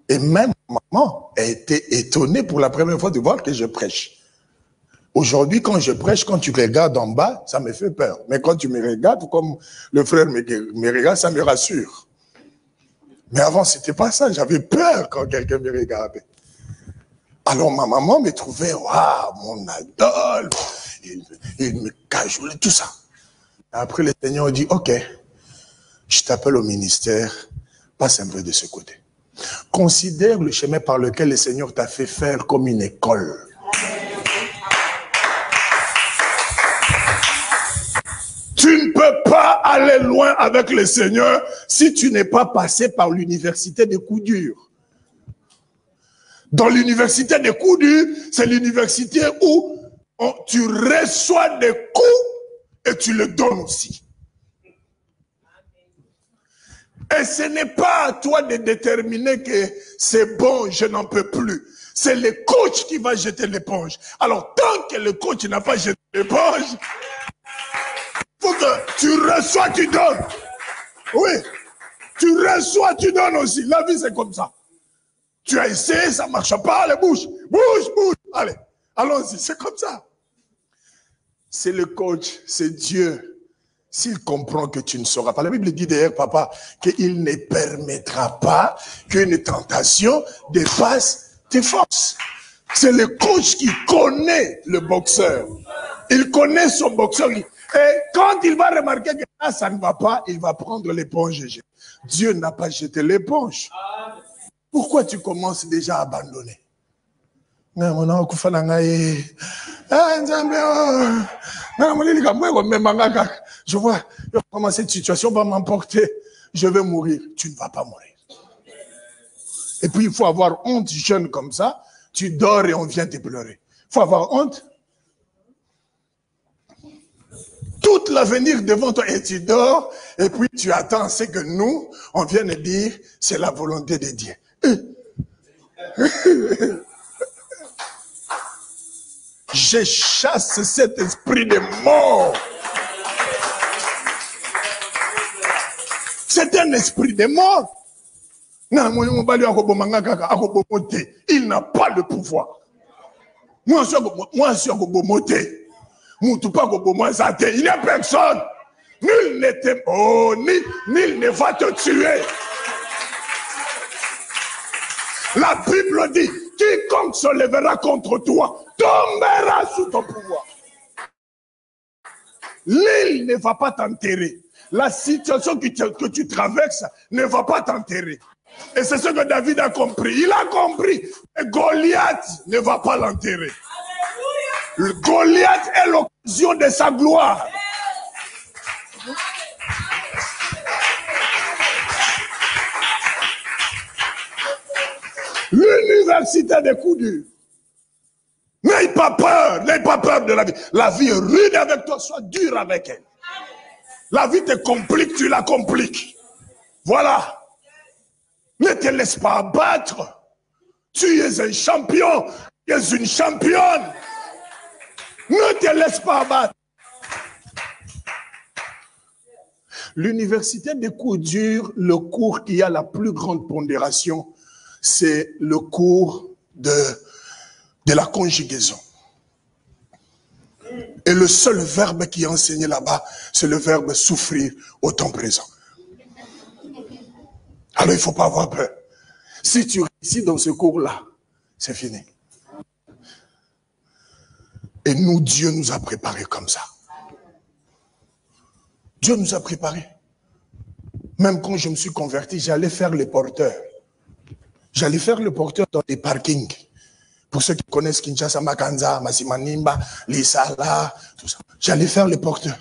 Et même maman a été étonnée pour la première fois de voir que je prêche. Aujourd'hui, quand je prêche, quand tu regardes en bas, ça me fait peur. Mais quand tu me regardes, comme le frère me regarde, ça me rassure. Mais avant, c'était pas ça. J'avais peur quand quelqu'un me regardait. Alors ma maman me trouvait, waouh, mon Adolphe, il me cajolait, tout ça. Après le Seigneur dit, ok, je t'appelle au ministère, passe un peu de ce côté. Considère le chemin par lequel le Seigneur t'a fait faire comme une école. Tu ne peux pas aller loin avec le Seigneur si tu n'es pas passé par l'université des coups durs. Dans l'université des coups durs, c'est l'université où tu reçois des coups et tu le donnes aussi. Et ce n'est pas à toi de déterminer que c'est bon, je n'en peux plus. C'est le coach qui va jeter l'éponge. Alors, tant que le coach n'a pas jeté l'éponge, il faut que tu reçois, tu donnes. Oui, tu reçois, tu donnes aussi. La vie, c'est comme ça. Tu as essayé, ça ne marche pas, allez, bouge, allez, allons-y, c'est comme ça. C'est le coach, c'est Dieu. S'il comprend que tu ne sauras pas, la Bible dit d'ailleurs, papa, qu'il ne permettra pas qu'une tentation dépasse tes forces. C'est le coach qui connaît le boxeur. Il connaît son boxeur. Et quand il va remarquer que là, ça ne va pas, il va prendre l'éponge. Dieu n'a pas jeté l'éponge. Pourquoi tu commences déjà à abandonner? Je vois comment cette situation va m'emporter. Je vais mourir. Tu ne vas pas mourir. Et puis, il faut avoir honte, jeune comme ça. Tu dors et on vient te pleurer. Il faut avoir honte. Toute l'avenir devant toi et tu dors. Et puis, tu attends. C'est que nous, on vient de dire, c'est la volonté de Dieu. Je chasse cet esprit de mort. C'est un esprit de mort. Il n'a pas le pouvoir. Moi, je suis il n'y a personne. Nul nul ne va te tuer. La Bible dit, quiconque se lèvera contre toi tombera sous ton pouvoir. L'île ne va pas t'enterrer. La situation que tu traverses ne va pas t'enterrer. Et c'est ce que David a compris. Il a compris que Goliath ne va pas l'enterrer. Goliath est l'occasion de sa gloire. L'université des coups durs. N'aie pas peur de la vie. La vie est rude avec toi, sois dur avec elle. La vie te complique, tu la compliques. Voilà. Ne te laisse pas abattre. Tu es un champion, tu es une championne. Ne te laisse pas abattre. L'université des coups durs, le cours qui a la plus grande pondération, c'est le cours de la conjugaison. Et le seul verbe qui est enseigné là-bas, c'est le verbe souffrir au temps présent. Alors il ne faut pas avoir peur. Si tu réussis dans ce cours-là, c'est fini. Et nous, Dieu nous a préparés comme ça. Dieu nous a préparés. Même quand je me suis converti, j'allais faire le porteur. J'allais faire le porteur dans des parkings. Pour ceux qui connaissent Kinshasa, Makanza, Masimanimba, Lisala, tout ça. J'allais faire le porteur.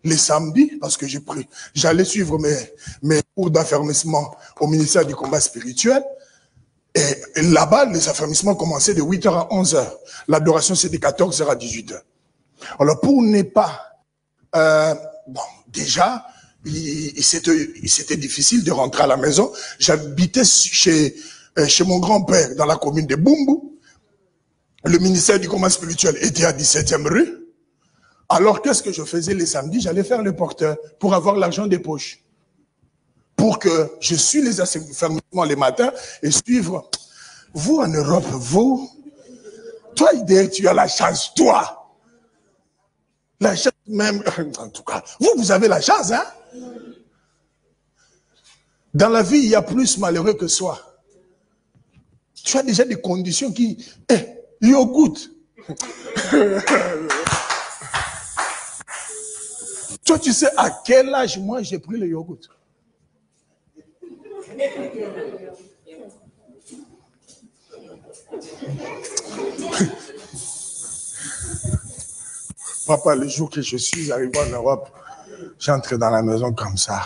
Les samedis, parce que j'allais suivre mes cours d'affermissement au ministère du combat spirituel. Et là-bas, les affermissements commençaient de 8h à 11h. L'adoration, c'est de 14h à 18h. Alors, pour ne pas... déjà, c'était difficile de rentrer à la maison. J'habitais chez mon grand-père dans la commune de Bumbu. Le ministère du combat spirituel était à 17e rue. Alors, qu'est-ce que je faisais les samedis? J'allais faire le porteur pour avoir l'argent des poches. Pour que je suive les affermissements les matins et suivre. Vous, en Europe, toi, tu as la chance, toi. La chance même, en tout cas. Vous avez la chance, hein? Dans la vie, il y a plus malheureux que soi. Tu as déjà des conditions qui... yogourt. Toi, tu sais à quel âge, moi, j'ai pris le yogourt. Papa, le jour que je suis arrivé en Europe, j'entre dans la maison comme ça.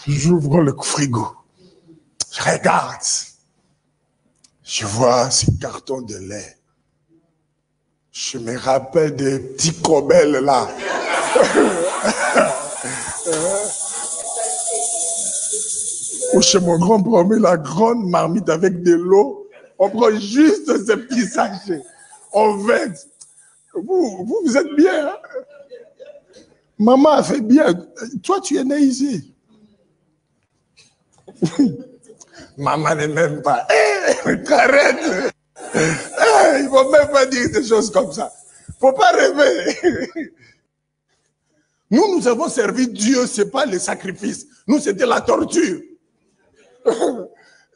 J'ouvre le frigo. Je regarde. Je vois ces cartons de lait. Je me rappelle des petits cobelles là. Ou chez mon grand-père, on met la grande marmite avec de l'eau. On prend juste ces petits sachets. On vête. Vous êtes bien. Hein? Maman a fait bien. Toi, tu es né ici. Maman n'est même pas. Arrête. Il ne faut même pas dire des choses comme ça. Il ne faut pas rêver. Nous avons servi Dieu, ce n'est pas les sacrifices. Nous, c'était la torture.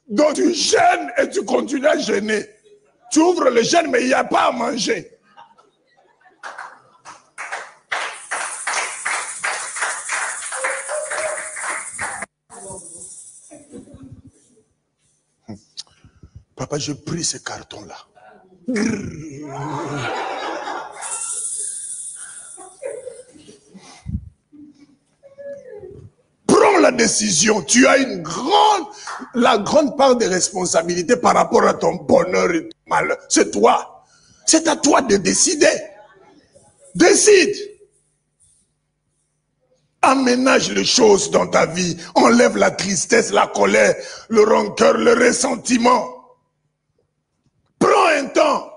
Donc tu jeûnes et tu continues à jeûner. Tu ouvres le jeûne, mais il n'y a pas à manger. Papa, je prie ce carton-là. Prends la décision. Tu as la grande part des responsabilités par rapport à ton bonheur et ton malheur. C'est toi. C'est à toi de décider. Décide. Aménage les choses dans ta vie. Enlève la tristesse, la colère, le rancœur, le ressentiment. Prends un temps.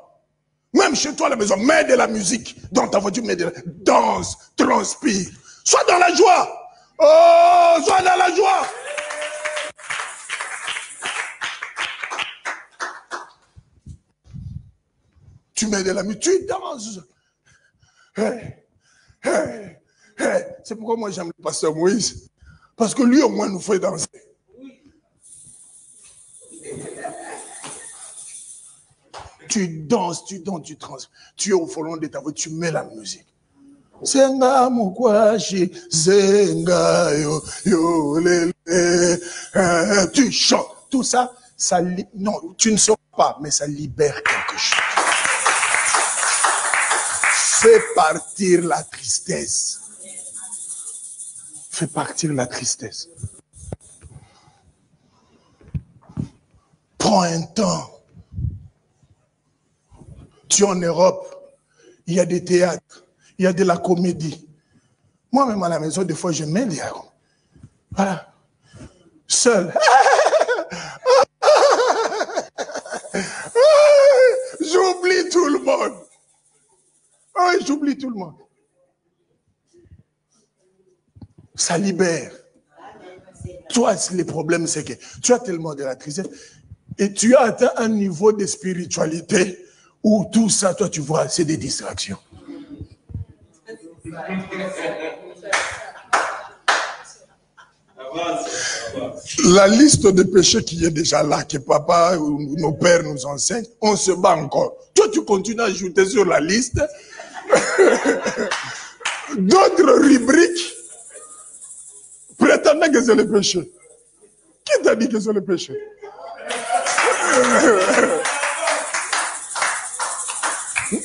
Même chez toi à la maison, mets de la musique. Dans ta voiture, mets de la... Danse, transpire. Sois dans la joie. Oh, sois dans la joie. Tu mets de la musique, tu danses. Hey, hey, hey. C'est pourquoi moi j'aime le pasteur Moïse. Parce que lui au moins nous fait danser. Tu danses, tu transpires. Tu es au fond de ta voix, tu mets la musique. Senga mukwashi, senga yo yo lele. Tu chantes. Tout ça, non, tu ne sors pas, mais ça libère quelque chose. Fais partir la tristesse. Fais partir la tristesse. Prends un temps. Tu es en Europe, il y a des théâtres, il y a de la comédie. Moi-même à la maison, des fois, je mets des... Voilà. Seul. J'oublie tout le monde. Oh, j'oublie tout le monde. Ça libère. Toi, le problème, c'est que tu as tellement de la tristesse et tu as atteint un niveau de spiritualité où tout ça, toi, tu vois, c'est des distractions. La liste de péchés qui est déjà là, que papa ou nos pères nous enseignent, on se bat encore. Toi, tu continues à ajouter sur la liste d'autres rubriques prétendant que c'est le péché. Qui t'a dit que c'est le péché?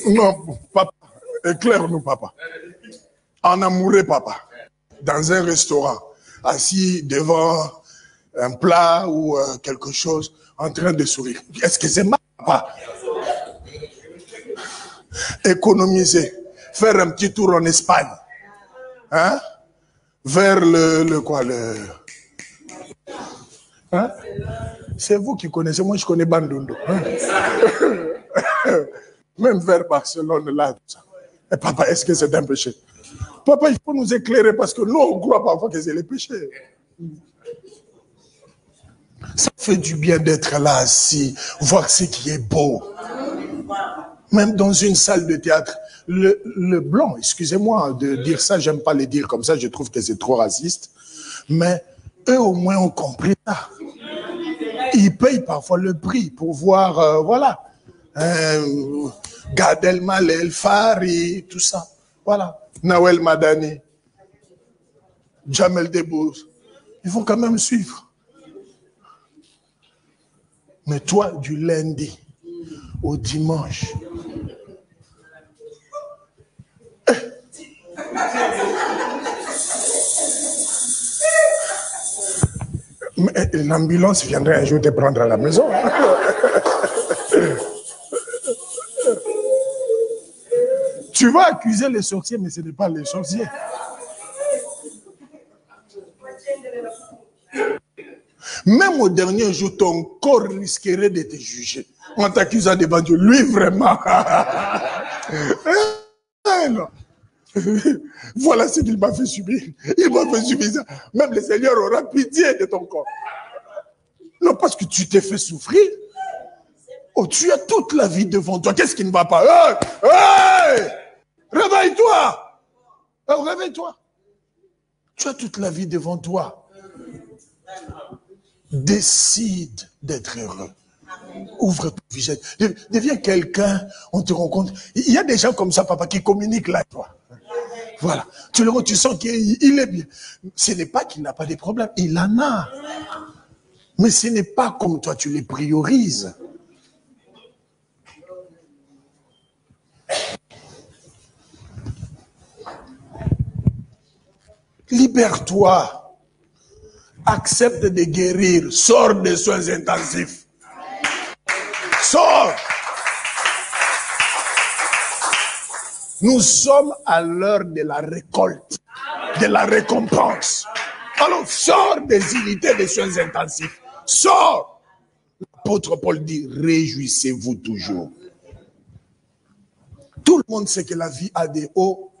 Non, papa, éclaire-nous, papa. En amoureux, papa, dans un restaurant, assis devant un plat ou quelque chose, en train de sourire. Est-ce que c'est mal, papa? Économiser, faire un petit tour en Espagne, hein? Vers hein? C'est vous qui connaissez, moi je connais Bandundu. Hein? Même vers Barcelone, là, tout ça. Et papa, est-ce que c'est un péché? Papa, il faut nous éclairer parce que nous, on croit parfois que c'est le péché. Ça fait du bien d'être là, assis, voir ce qui est beau. Même dans une salle de théâtre, le blanc, excusez-moi de dire ça, j'aime pas le dire comme ça, je trouve que c'est trop raciste, mais eux au moins ont compris ça. Ils payent parfois le prix pour voir, voilà, Gad Elmaleh, Fari, tout ça, voilà, Nawel Madani, Jamel Debbouze, ils vont quand même suivre. Mais toi, du lundi au dimanche, l'ambulance viendrait un jour te prendre à la maison. Tu vas accuser les sorciers, mais ce n'est pas les sorciers. Même au dernier jour, ton corps risquerait de te juger en t'accusant devant Dieu. Lui, vraiment. Non. Voilà ce qu'il m'a fait subir. Il m'a fait subir ça. Même le Seigneur aura pitié de ton corps. Non, parce que tu t'es fait souffrir. Oh, tu as toute la vie devant toi. Qu'est-ce qui ne va pas? Hey! Hey! Réveille-toi! Oh, réveille-toi. Tu as toute la vie devant toi. Décide d'être heureux. Ouvre ton visage. Deviens quelqu'un, on te rencontre. Il y a des gens comme ça, papa, qui communiquent là, toi. Voilà. Tu le vois, tu sens qu'il est bien. Ce n'est pas qu'il n'a pas de problèmes. Il en a. Mais ce n'est pas comme toi, tu les priorises. Libère-toi. Accepte de guérir. Sors des soins intensifs. Sors. Nous sommes à l'heure de la récolte, de la récompense. Alors, sors des unités de soins intensifs. Sors. L'apôtre Paul dit, réjouissez-vous toujours. Tout le monde sait que la vie a des hauts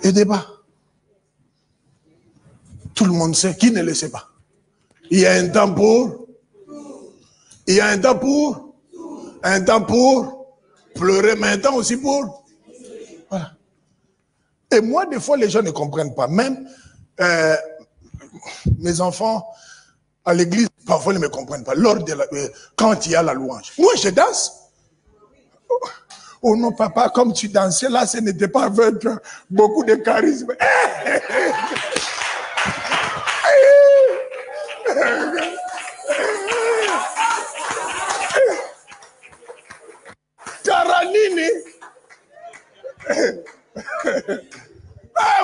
et des bas. Tout le monde sait. Qui ne le sait pas? Il y a un temps pour. Il y a un temps pour. Un temps pour pleurer, mais un temps aussi pour. Voilà. Et moi, des fois, les gens ne comprennent pas. Même mes enfants à l'église, parfois, ils ne me comprennent pas. Lors de quand il y a la louange. Moi, je danse. Oh non, papa, comme tu dansais là, ce n'était pas avec beaucoup de charisme. Taranini.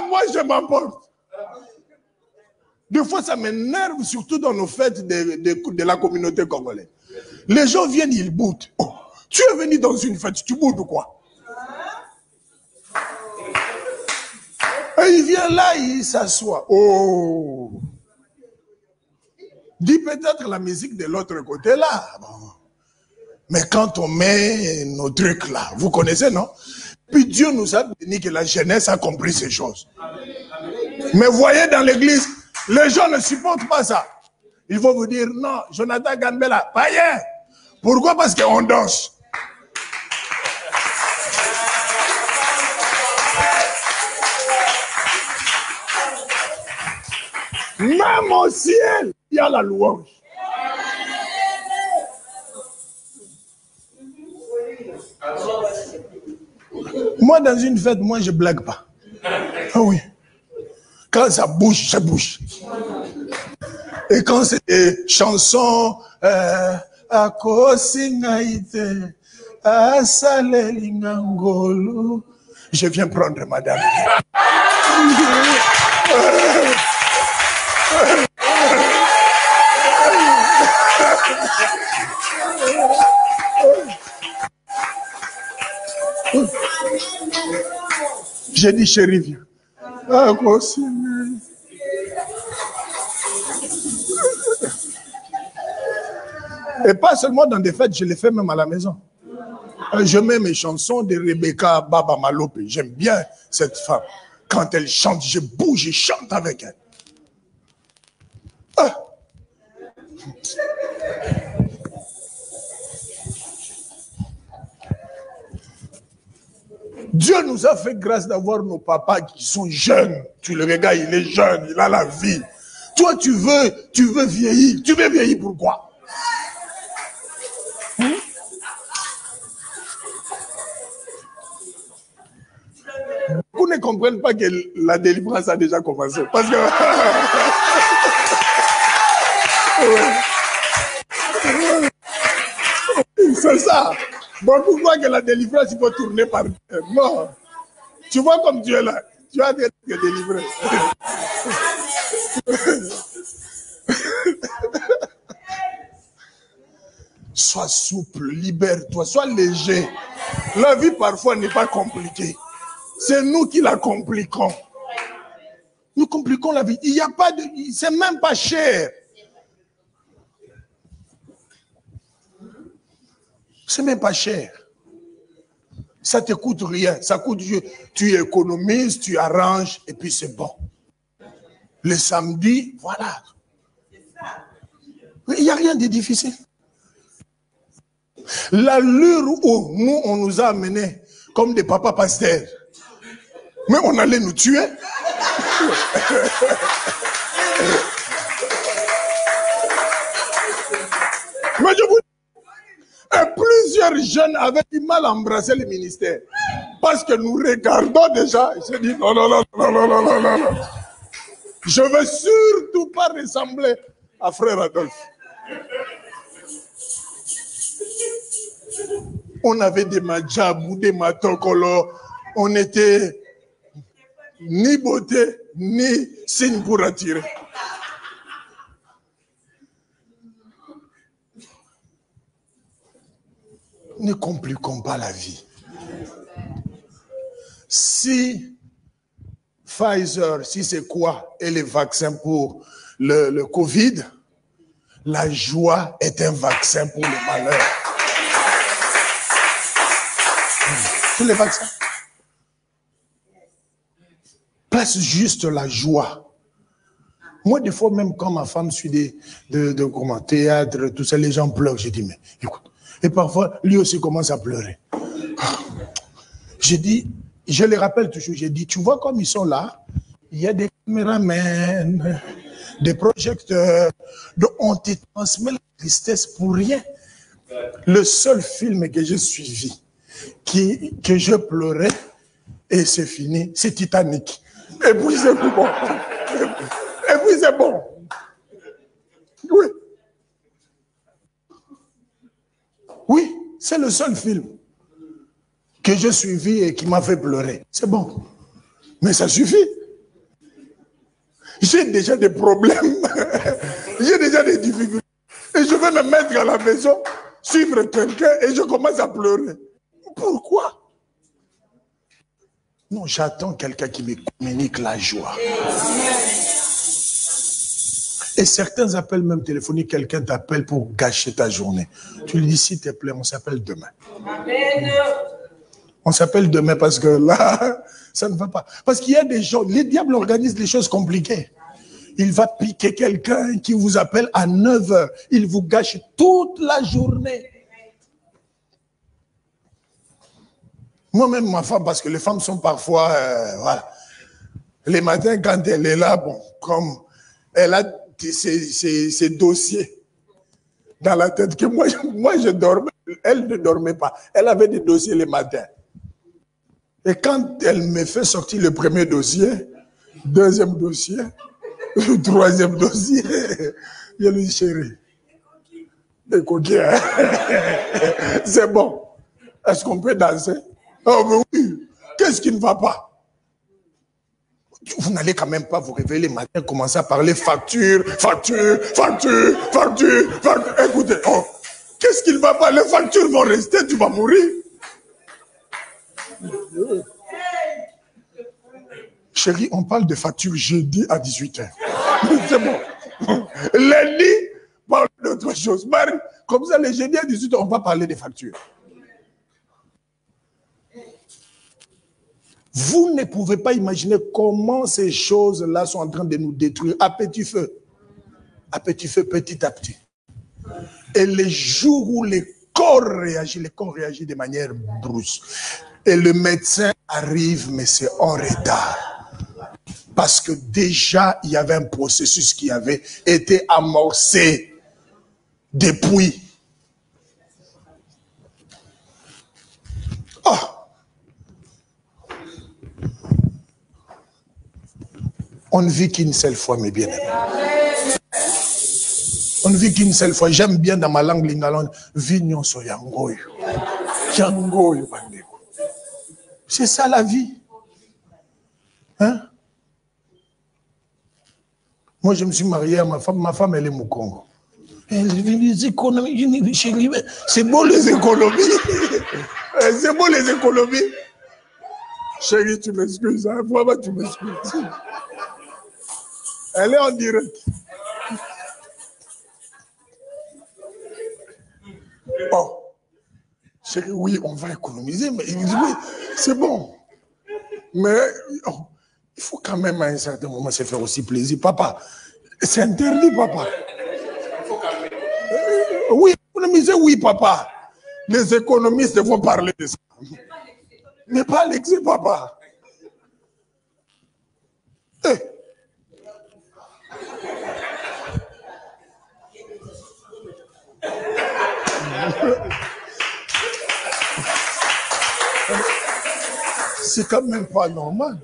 Moi, je m'emporte. Des fois, ça m'énerve, surtout dans nos fêtes de la communauté congolaise. Les gens viennent, ils boudent. Oh, tu es venu dans une fête, tu boudes ou quoi? Et il vient là, il s'assoit. Oh! Dis peut-être la musique de l'autre côté là. Bon. Mais quand on met nos trucs là, vous connaissez, non? Puis Dieu nous a béni que la jeunesse a compris ces choses. Mais voyez dans l'église, les gens ne supportent pas ça. Ils vont vous dire, non, Jonathan Gambela, païen. Pourquoi? Parce qu'on danse. Même au ciel, il y a la louange. Moi, dans une fête, moi, je blague pas. Ah oui. Quand ça bouge, ça bouge. Et quand c'est des chansons, à Kosingaïte, à Salelingangolo, je viens prendre madame. J'ai dit, chérie, viens. Ah, et pas seulement dans des fêtes, je les fais même à la maison. Je mets mes chansons de Rebecca Baba Malope. J'aime bien cette femme. Quand elle chante, je bouge, je chante avec elle. Ah. Dieu nous a fait grâce d'avoir nos papas qui sont jeunes. Tu le regardes, il est jeune, il a la vie. Toi, tu veux vieillir. Tu veux vieillir pourquoi? Vous ne comprenez pas que la délivrance a déjà commencé. Parce que... c'est ça. Bon, pourquoi que la délivrance, il faut tourner par terre? Non. Tu vois comme tu es là. Tu vas être délivré. Sois souple, libère-toi, sois léger. La vie, parfois, n'est pas compliquée. C'est nous qui la compliquons. Nous compliquons la vie. Il n'y a pas de... C'est même pas cher. C'est même pas cher. Ça te coûte rien. Ça coûte... Tu économises, tu arranges, et puis c'est bon. Le samedi, voilà. Il n'y a rien de difficile. L'allure où nous, on nous a amenés comme des papas pasteurs. Mais on allait nous tuer. Mais je vous dis, plusieurs jeunes avaient du mal à embrasser le ministère. Parce que nous regardons déjà, ils se disent non, non, non, non, non, non, non, non, non. Je ne veux surtout pas ressembler à frère Adolphe. On avait des madjabou, des matokolo, on était ni beauté, ni signe pour attirer. Ne compliquons pas la vie. Si Pfizer, si c'est quoi, et les vaccins pour le Covid, la joie est un vaccin pour le malheur. Tous les vaccins. Place juste la joie. Moi, des fois, même quand ma femme suit de théâtre, tout ça, les gens pleurent. Je dis, mais écoute. Et parfois, lui aussi commence à pleurer. J'ai dit, je les rappelle toujours, j'ai dit, tu vois comme ils sont là, il y a des caméramans, des projecteurs, donc on te transmet la tristesse pour rien. Le seul film que j'ai suivi, que je pleurais, et c'est fini, c'est Titanic. Et puis c'est bon. Et puis c'est bon. Oui. Oui, c'est le seul film que j'ai suivi et qui m'a fait pleurer. C'est bon. Mais ça suffit. J'ai déjà des problèmes. J'ai déjà des difficultés. Et je vais me mettre à la maison, suivre quelqu'un et je commence à pleurer. Pourquoi? Non, j'attends quelqu'un qui me communique la joie. Et certains appels même téléphoniques, quelqu'un t'appelle pour gâcher ta journée. Tu lui dis, s'il te plaît, on s'appelle demain. Amen. On s'appelle demain parce que là, ça ne va pas. Parce qu'il y a des gens, les diables organisent des choses compliquées. Il va piquer quelqu'un qui vous appelle à 9 h. Il vous gâche toute la journée. Moi-même, ma femme, parce que les femmes sont parfois, voilà. Les matins, quand elle est là, bon, comme elle a ses dossiers dans la tête que moi je dormais, elle ne dormait pas. Elle avait des dossiers les matins. Et quand elle me fait sortir le premier dossier, deuxième dossier, le troisième dossier, je lui dis, chérie, t'es coquille, c'est bon. Est-ce qu'on peut danser? Oh, mais oui. Qu'est-ce qui ne va pas? Vous n'allez quand même pas vous réveiller le matin, commencer à parler facture. Écoutez, oh, qu'est-ce qui ne va pas? Les factures vont rester, tu vas mourir. Chérie, on parle de facture jeudi à 18 h. C'est bon. Lundi, parle d'autre chose. Marie, comme ça, le jeudi à 18 h, on va parler des factures. Vous ne pouvez pas imaginer comment ces choses-là sont en train de nous détruire à petit feu, petit à petit. Et les jours où le corps réagit de manière brusque. Et le médecin arrive, mais c'est en retard. Parce que déjà, il y avait un processus qui avait été amorcé depuis. Oh! On ne vit qu'une seule fois, mes bien-aimés. On ne vit qu'une seule fois. J'aime bien dans ma langue lingala, vignon so yangoyo. Yangoyo, bandeko. C'est ça la vie. Hein? Moi, je me suis marié à ma femme. Ma femme, elle est Mukongo. Les économies, c'est beau les économies. C'est beau les économies. Chérie, tu m'excuses. Hein? Vraiment, tu m'excuses. Elle est en direct. Oh, chérie, oui, on va économiser, mais il dit oui, c'est bon. Mais oh, il faut quand même à un certain moment se faire aussi plaisir. Papa, c'est interdit, papa. Oui, économiser, oui, papa. Les économistes vont parler de ça. Mais pas l'excès, papa. C'est quand même pas normal.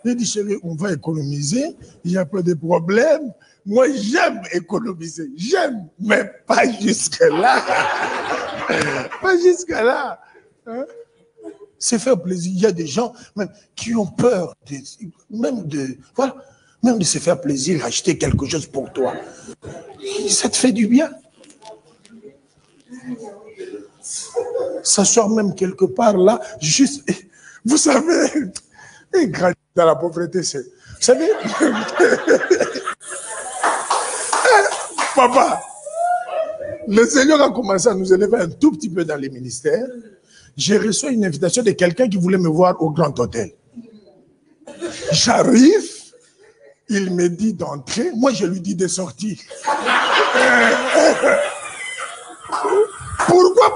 J'ai dit, chérie, on va économiser, il n'y a pas de problème. Moi, j'aime économiser, j'aime, mais pas jusque-là. Pas jusque-là. Hein? C'est faire plaisir. Il y a des gens même qui ont peur, même de se faire plaisir, acheter quelque chose pour toi. Ça te fait du bien. S'asseoir même quelque part là, juste, vous savez, grandir dans la pauvreté, c'est, vous savez, papa, le Seigneur a commencé à nous élever un tout petit peu dans les ministères. J'ai reçu une invitation de quelqu'un qui voulait me voir au Grand Hôtel. J'arrive, il me dit d'entrer, moi je lui dis de sortir. Pourquoi?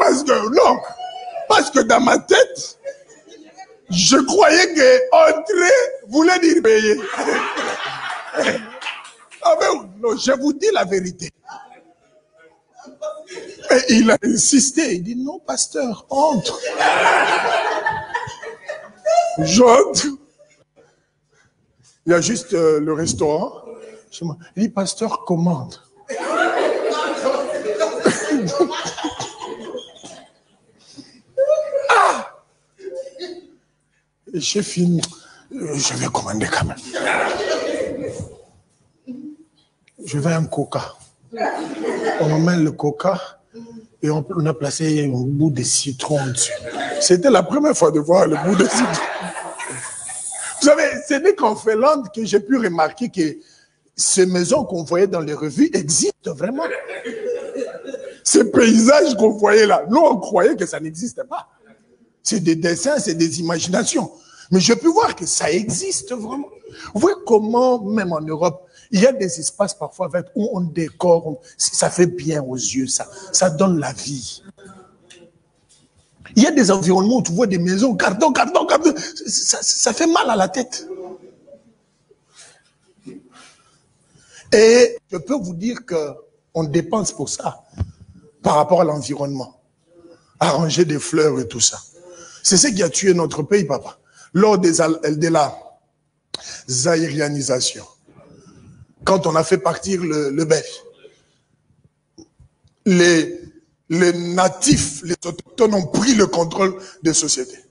Parce que dans ma tête, je croyais que entrer voulait dire payer. Ah ben non, je vous dis la vérité. Et il a insisté, il dit non pasteur, entre. J'entre. Il y a juste le restaurant. Il dit pasteur, commande. Et j'ai fini. Je vais commander quand même. Je veux un coca. On emmène le coca et on a placé un bout de citron dessus. C'était la première fois de voir le bout de citron. Vous savez, ce n'est qu'en Finlande que j'ai pu remarquer que ces maisons qu'on voyait dans les revues existent vraiment. Ces paysages qu'on voyait là, nous on croyait que ça n'existait pas. C'est des dessins, c'est des imaginations. Mais je peux voir que ça existe vraiment. Vous voyez comment, même en Europe, il y a des espaces parfois où on décore, ça fait bien aux yeux, ça donne la vie. Il y a des environnements où tu vois des maisons, carton, ça fait mal à la tête. Et je peux vous dire qu'on dépense pour ça, par rapport à l'environnement. Arranger des fleurs et tout ça. C'est ce qui a tué notre pays, papa. Lors de la zaïrianisation, quand on a fait partir le belge, les natifs, les autochtones ont pris le contrôle des sociétés.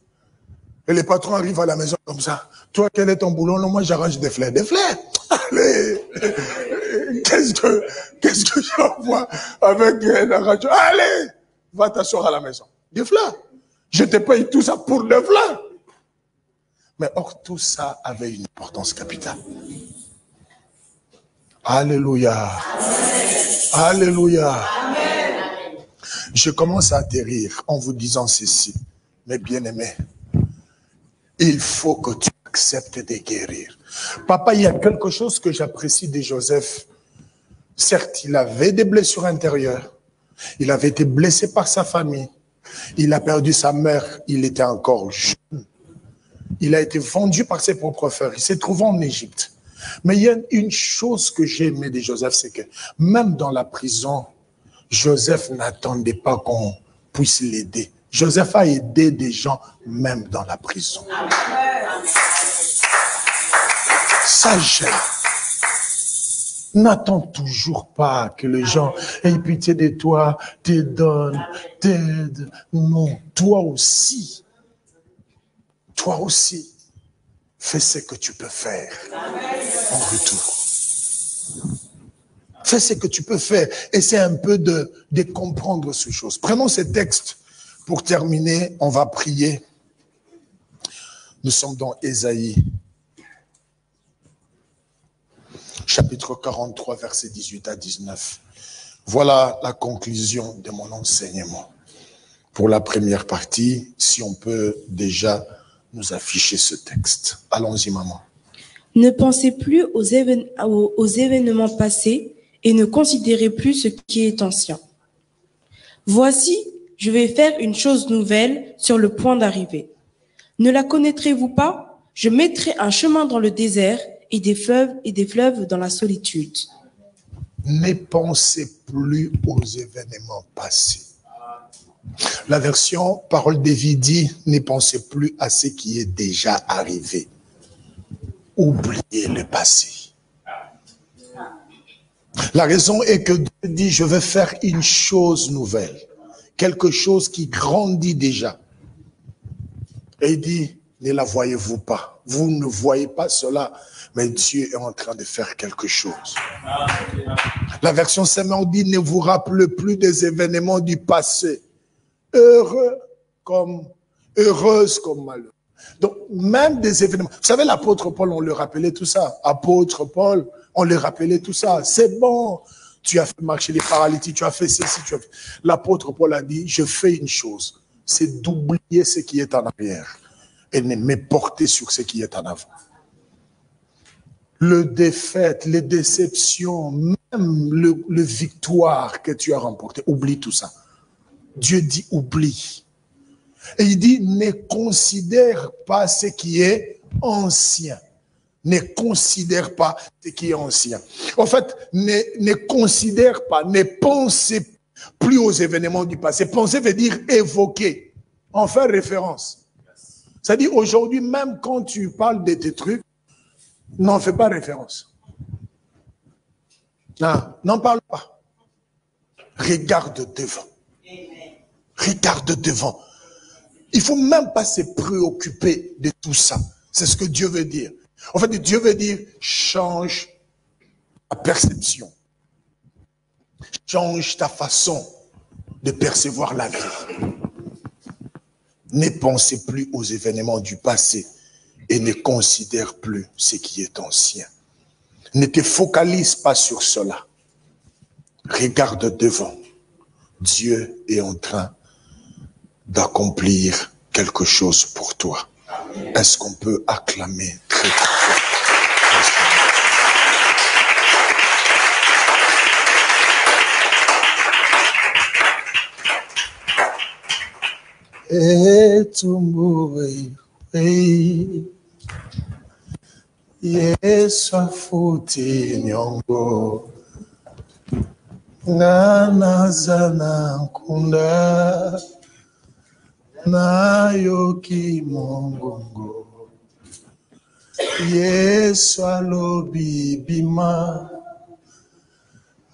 Et les patrons arrivent à la maison comme ça. Toi, quel est ton boulot? Non, moi, j'arrange des fleurs. Des fleurs? Allez! Qu'est-ce que j'envoie avec un arrangeur? Allez! Va t'asseoir à la maison. Des fleurs. Je te paye tout ça pour des fleurs. Mais or, tout ça avait une importance capitale. Alléluia. Amen. Alléluia. Amen. Je commence à atterrir en vous disant ceci. Mes bien-aimés, il faut que tu acceptes de guérir. Papa, il y a quelque chose que j'apprécie de Joseph. Certes, il avait des blessures intérieures. Il avait été blessé par sa famille. Il a perdu sa mère. Il était encore jeune. Il a été vendu par ses propres frères. Il s'est trouvé en Égypte. Mais il y a une chose que j'ai aimé de Joseph, c'est que même dans la prison, Joseph n'attendait pas qu'on puisse l'aider. Joseph a aidé des gens même dans la prison. Ça, j'aime. N'attends toujours pas que les gens aient pitié de toi, te donnent, t'aident. Non, toi aussi, fais ce que tu peux faire en retour. Fais ce que tu peux faire. Essaie un peu de comprendre ces choses. Prenons ces textes pour terminer. On va prier. Nous sommes dans Ésaïe, chapitre 43, versets 18 à 19. Voilà la conclusion de mon enseignement. Pour la première partie, si on peut déjà nous afficher ce texte. Allons-y, maman. Ne pensez plus aux événements passés et ne considérez plus ce qui est ancien. Voici, je vais faire une chose nouvelle sur le point d'arriver. Ne la connaîtrez-vous pas? Je mettrai un chemin dans le désert et des fleuves dans la solitude. Ne pensez plus aux événements passés. La version Parole de vie dit, ne pensez plus à ce qui est déjà arrivé. Oubliez le passé. La raison est que Dieu dit, je vais faire une chose nouvelle. Quelque chose qui grandit déjà. Et il dit, ne la voyez-vous pas. Vous ne voyez pas cela, mais Dieu est en train de faire quelque chose. La version Sémon dit, ne vous rappelez plus des événements du passé. Heureuse comme malheur. Donc, même des événements. Vous savez, l'apôtre Paul, on lui rappelait tout ça. Apôtre Paul, on lui rappelait tout ça. C'est bon. Tu as fait marcher les paralytiques, tu as fait ceci, tu as fait. L'apôtre Paul a dit, je fais une chose. C'est d'oublier ce qui est en arrière et de me porter sur ce qui est en avant. Le défaite, les déceptions, même le victoire que tu as remporté, oublie tout ça. Dieu dit oublie. Et il dit ne considère pas ce qui est ancien. Ne considère pas ce qui est ancien. En fait, ne considère pas, ne pensez plus aux événements du passé. Penser veut dire évoquer, en faire référence. C'est-à-dire aujourd'hui, même quand tu parles de tes trucs, n'en fais pas référence. Non, n'en parle pas. Regarde devant. Regarde devant. Il ne faut même pas se préoccuper de tout ça. C'est ce que Dieu veut dire. En fait, Dieu veut dire, change ta perception. Change ta façon de percevoir la vie. Ne pensez plus aux événements du passé et ne considère plus ce qui est ancien. Ne te focalise pas sur cela. Regarde devant. Dieu est en train d'accomplir quelque chose pour toi. Est-ce qu'on peut acclamer très fort? Yesu afuti nyongo Nanazana nkunda nayo kimongongo Yesu alobi bima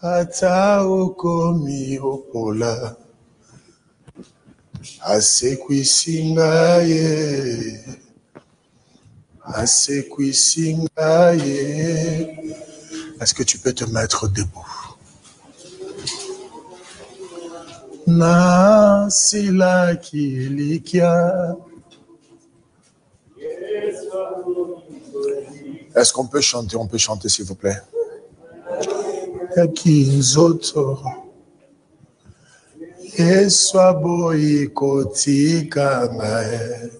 ata okomi opola asekwisingaye asekwisingaye. Est-ce que tu peux te mettre debout? Na sila kilikia. Est-ce qu'on peut chanter? On peut chanter, s'il vous plaît. Kinzoto. Yeswa boyi kotika ngae.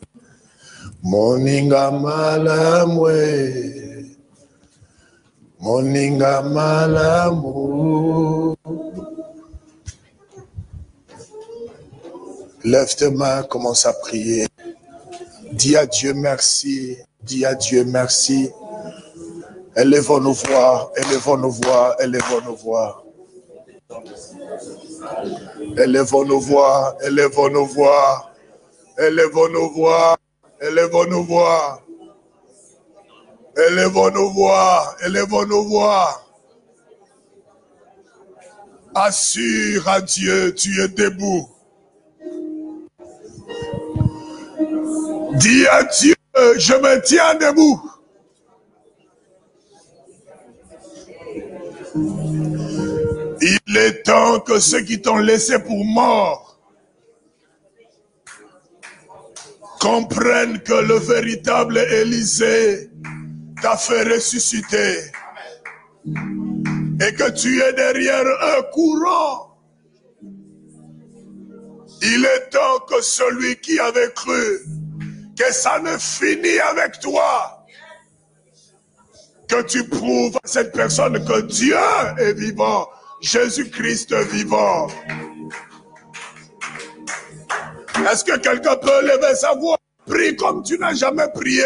Moninga malamwe. Moninga malamu. Lève tes mains, commence à prier. Dis à Dieu merci. Dis à Dieu merci. Élevons nos voix, élevons nos voix, élevons nos voix. Élevons nos voix, élevons nos voix. Élevons nos voix, élevons nos voix. Élevons nos voix, élevons nos voix. Assure à Dieu, tu es debout. Dis à Dieu, je me tiens debout. Il est temps que ceux qui t'ont laissé pour mort comprennent que le véritable Élysée t'a fait ressusciter et que tu es derrière un courant. Il est temps que celui qui avait cru que ça ne finit avec toi, que tu prouves à cette personne que Dieu est vivant, Jésus-Christ est vivant. Est-ce que quelqu'un peut lever sa voix? Prie comme tu n'as jamais prié.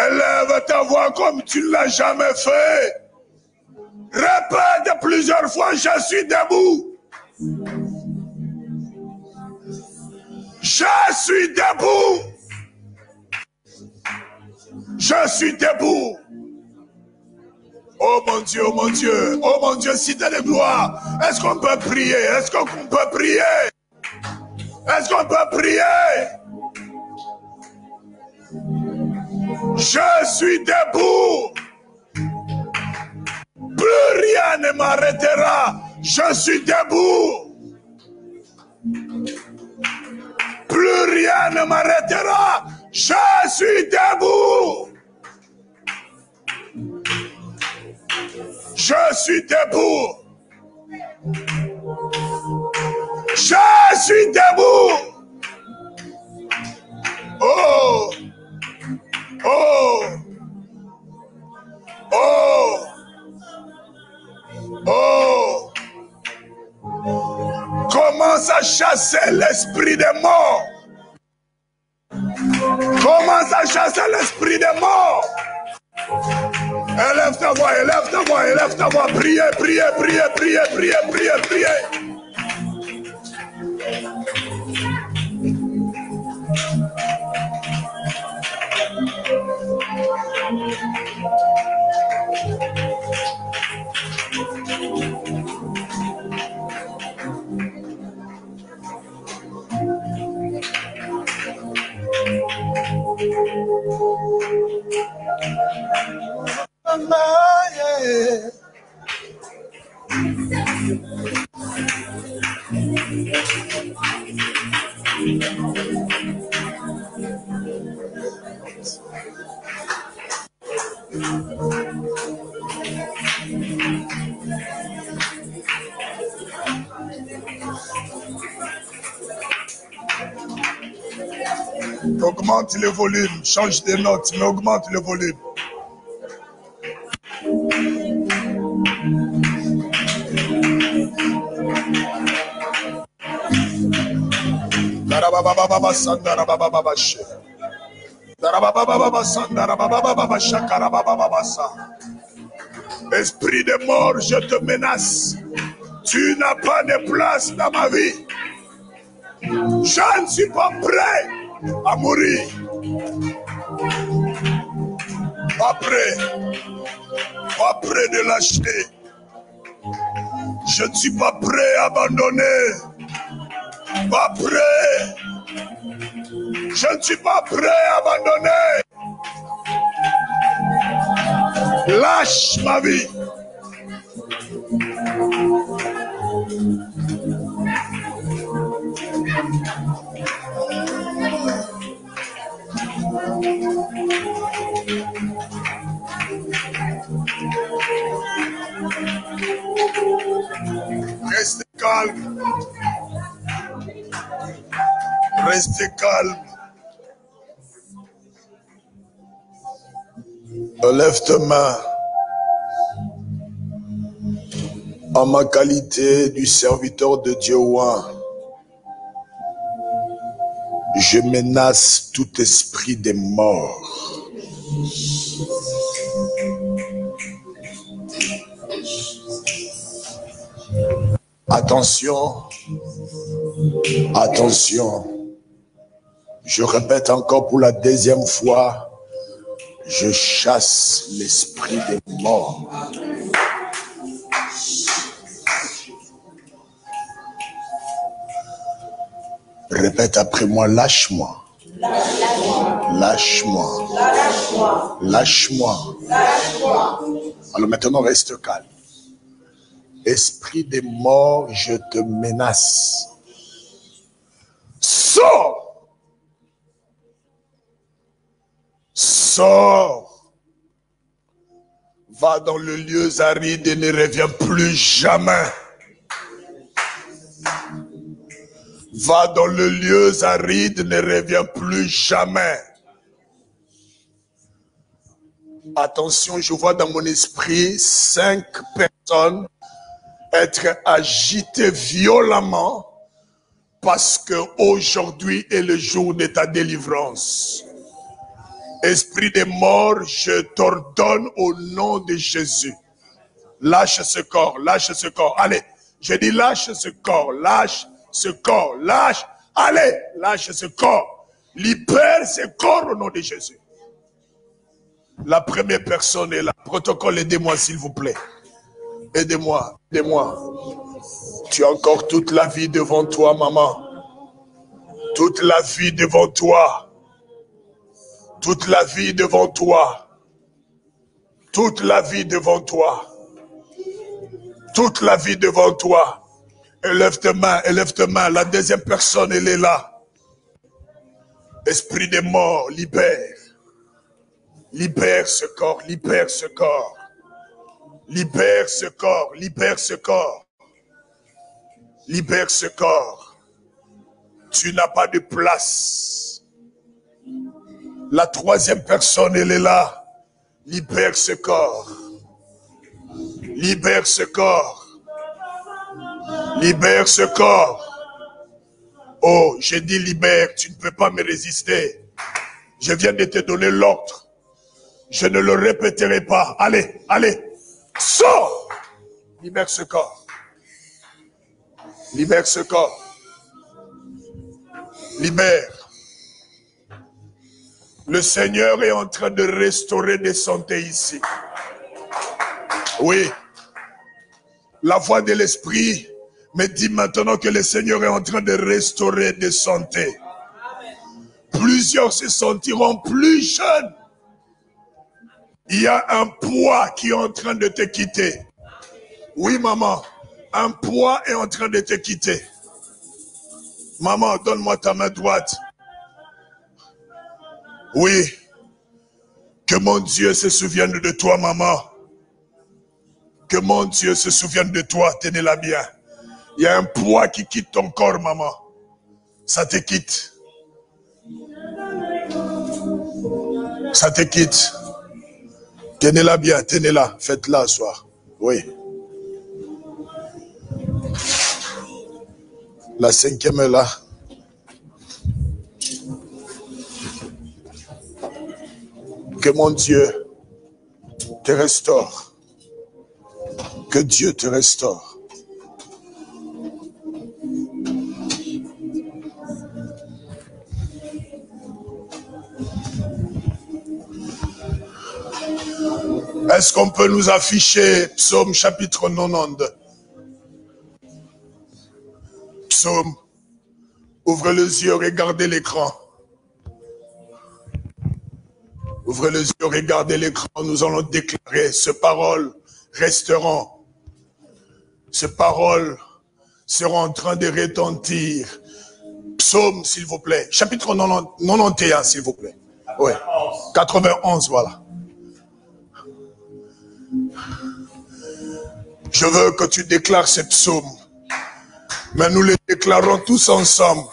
Élève ta voix comme tu ne l'as jamais fait. Répète plusieurs fois, je suis debout. Je suis debout. Je suis debout. Oh mon Dieu, oh mon Dieu, oh mon Dieu, cité de gloire. Est-ce qu'on peut prier? Est-ce qu'on peut prier? Est-ce qu'on peut prier? Je suis debout. Plus rien ne m'arrêtera. Je suis debout. Plus rien ne m'arrêtera. Je suis debout. Je suis debout. Je suis debout. Oh. Oh. Oh. Oh. Commence à chasser l'esprit des morts. Commence à chasser l'esprit des morts. Élève ta voix, élève ta voix, élève ta voix. Priez, priez, priez, priez, priez, priez, priez. Augmente le volume, change de notes, mais augmente le volume. Esprit de mort, je te menace. Tu n'as pas de place dans ma vie. Je ne suis pas prêt à mourir. Pas prêt de lâcher. Je ne suis pas prêt à abandonner. Pas prêt. Je ne suis pas prêt à abandonner. Lâche ma vie. Restez calme. Restez calme. Lève tes mains. En ma qualité du serviteur de Dieu oint, je menace tout esprit des morts. Attention, attention. Je répète encore pour la deuxième fois, je chasse l'esprit des morts. Répète après moi, lâche-moi. Lâche-moi. Lâche-moi. Alors maintenant, reste calme. Esprit des morts, je te menace. Sors! Sors! Va dans le lieu aride et ne reviens plus jamais. Va dans le lieu aride, ne reviens plus jamais. Attention, je vois dans mon esprit 5 personnes être agitées violemment parce que aujourd'hui est le jour de ta délivrance. Esprit des morts, je t'ordonne au nom de Jésus. Lâche ce corps, lâche ce corps. Allez, je dis lâche ce corps, lâche ce corps, lâche. Allez, lâche ce corps. Libère ce corps au nom de Jésus. La première personne est là. Protocole, aidez-moi s'il vous plaît. Aidez-moi, aidez-moi. Tu as encore toute la vie devant toi, maman. Toute la vie devant toi. Toute la vie devant toi. Toute la vie devant toi. Toute la vie devant toi. Élève tes mains, élève tes mains. La deuxième personne, elle est là. Esprit des morts, libère. Libère ce corps, libère ce corps. Libère ce corps, libère ce corps. Libère ce corps. Tu n'as pas de place. La troisième personne, elle est là. Libère ce corps. Libère ce corps. Libère ce corps. Oh, j'ai dit libère, tu ne peux pas me résister. Je viens de te donner l'ordre. Je ne le répéterai pas. Allez, allez, sors. Libère ce corps. Libère ce corps. Libère. Le Seigneur est en train de restaurer des santé ici. Oui. La voix de l'Esprit me dit maintenant que le Seigneur est en train de restaurer des santé. Plusieurs se sentiront plus jeunes. Il y a un poids qui est en train de te quitter. Oui, maman. Un poids est en train de te quitter. Maman, donne-moi ta main droite. Oui. Que mon Dieu se souvienne de toi, maman. Que mon Dieu se souvienne de toi. Tenez-la bien. Il y a un poids qui quitte ton corps, maman. Ça te quitte. Ça te quitte. Tenez-la bien, tenez-la. Faites-la ce soir. Oui. La cinquième est là. Que mon Dieu te restaure. Que Dieu te restaure. Est-ce qu'on peut nous afficher Psaume chapitre 90? Psaume. Ouvrez les yeux, regardez l'écran. Ouvrez les yeux, regardez l'écran. Nous allons déclarer ces paroles resteront. Ces paroles seront en train de retentir. Psaume, s'il vous plaît. Chapitre 91, s'il vous plaît. Oui. 91, voilà. Je veux que tu déclares ces psaumes. Mais nous les déclarons tous ensemble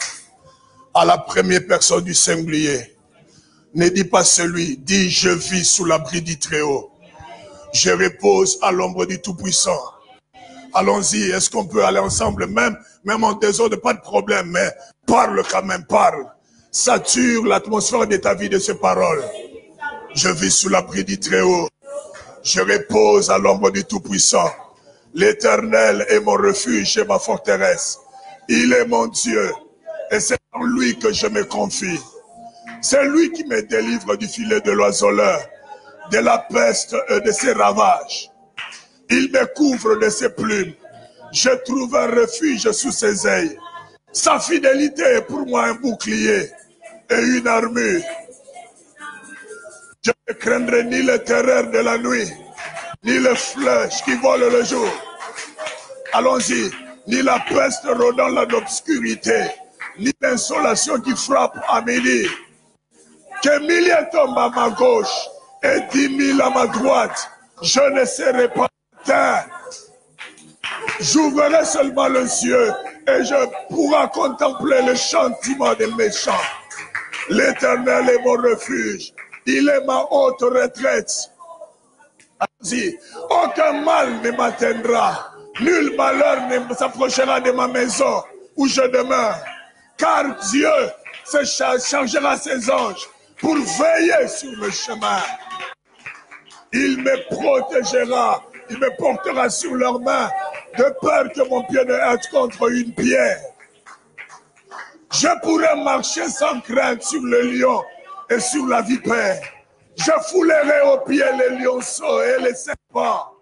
à la première personne du singulier. Ne dis pas celui, dis je vis sous l'abri du Très-Haut. Je repose à l'ombre du Tout-Puissant. Allons-y, est-ce qu'on peut aller ensemble, même en désordre, pas de problème, mais parle quand même, parle. Sature l'atmosphère de ta vie de ces paroles. Je vis sous l'abri du Très-Haut. Je repose à l'ombre du Tout-Puissant. L'Éternel est mon refuge et ma forteresse. Il est mon Dieu. Et c'est en lui que je me confie. C'est lui qui me délivre du filet de l'oiseleur, de la peste et de ses ravages. Il me couvre de ses plumes. Je trouve un refuge sous ses ailes. Sa fidélité est pour moi un bouclier et une armure. Je ne craindrai ni le terreur de la nuit, ni le flèche qui vole le jour. Allons-y, ni la peste rôdant l'obscurité, ni l'insolation qui frappe à midi. Que 1000 tombent à ma gauche et 10 000 à ma droite, je ne serai pas atteint. J'ouvrirai seulement les yeux et je pourrai contempler le châtiment des méchants. L'Éternel est mon refuge, il est ma haute retraite. Allons-y, aucun mal ne m'atteindra, nul malheur ne s'approchera de ma maison où je demeure, car Dieu se chargera ses anges pour veiller sur le chemin. Il me protégera, il me portera sur leurs mains, de peur que mon pied ne heurte contre une pierre. Je pourrai marcher sans crainte sur le lion et sur la vipère. Je foulerai aux pieds les lionceaux et les serpents.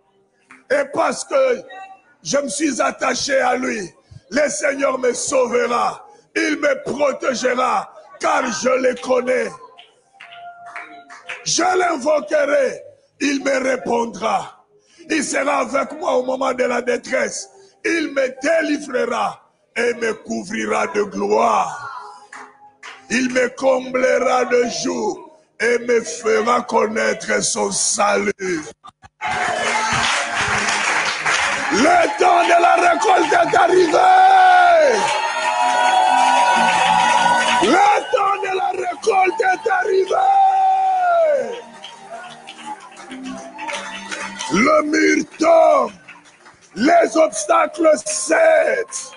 Et parce que je me suis attaché à lui, le Seigneur me sauvera. Il me protégera, car je le connais. Je l'invoquerai, il me répondra. Il sera avec moi au moment de la détresse. Il me délivrera et me couvrira de gloire. Il me comblera de jour et me fera connaître son salut. Le temps de la récolte est arrivé. Le temps de la récolte est arrivé. Le mur tombe. Les obstacles cèdent.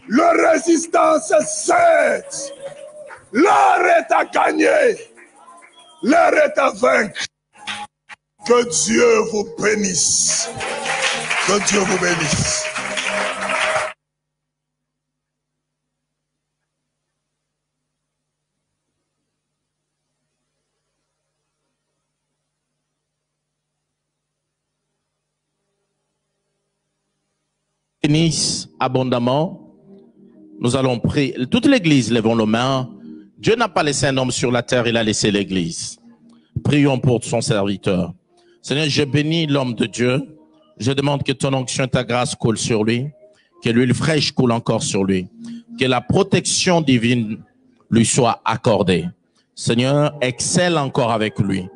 La résistance cède. L'heure est à gagner. L'heure est à vaincre. Que Dieu vous bénisse. Que Dieu vous bénisse. Bénisse abondamment. Nous allons prier. Toute l'église, lèvons nos mains. Dieu n'a pas laissé un homme sur la terre, il a laissé l'église. Prions pour son serviteur. Seigneur, je bénis l'homme de Dieu. Je demande que ton onction et ta grâce coulent sur lui. Que l'huile fraîche coule encore sur lui. Que la protection divine lui soit accordée. Seigneur, excelle encore avec lui.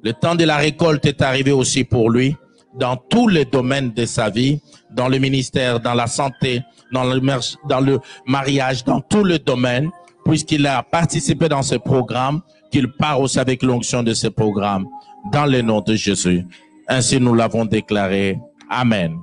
Le temps de la récolte est arrivé aussi pour lui. Dans tous les domaines de sa vie, dans le ministère, dans la santé, dans le mariage, dans tous les domaines, puisqu'il a participé dans ce programme, qu'il part aussi avec l'onction de ce programme, dans le nom de Jésus. Ainsi nous l'avons déclaré. Amen.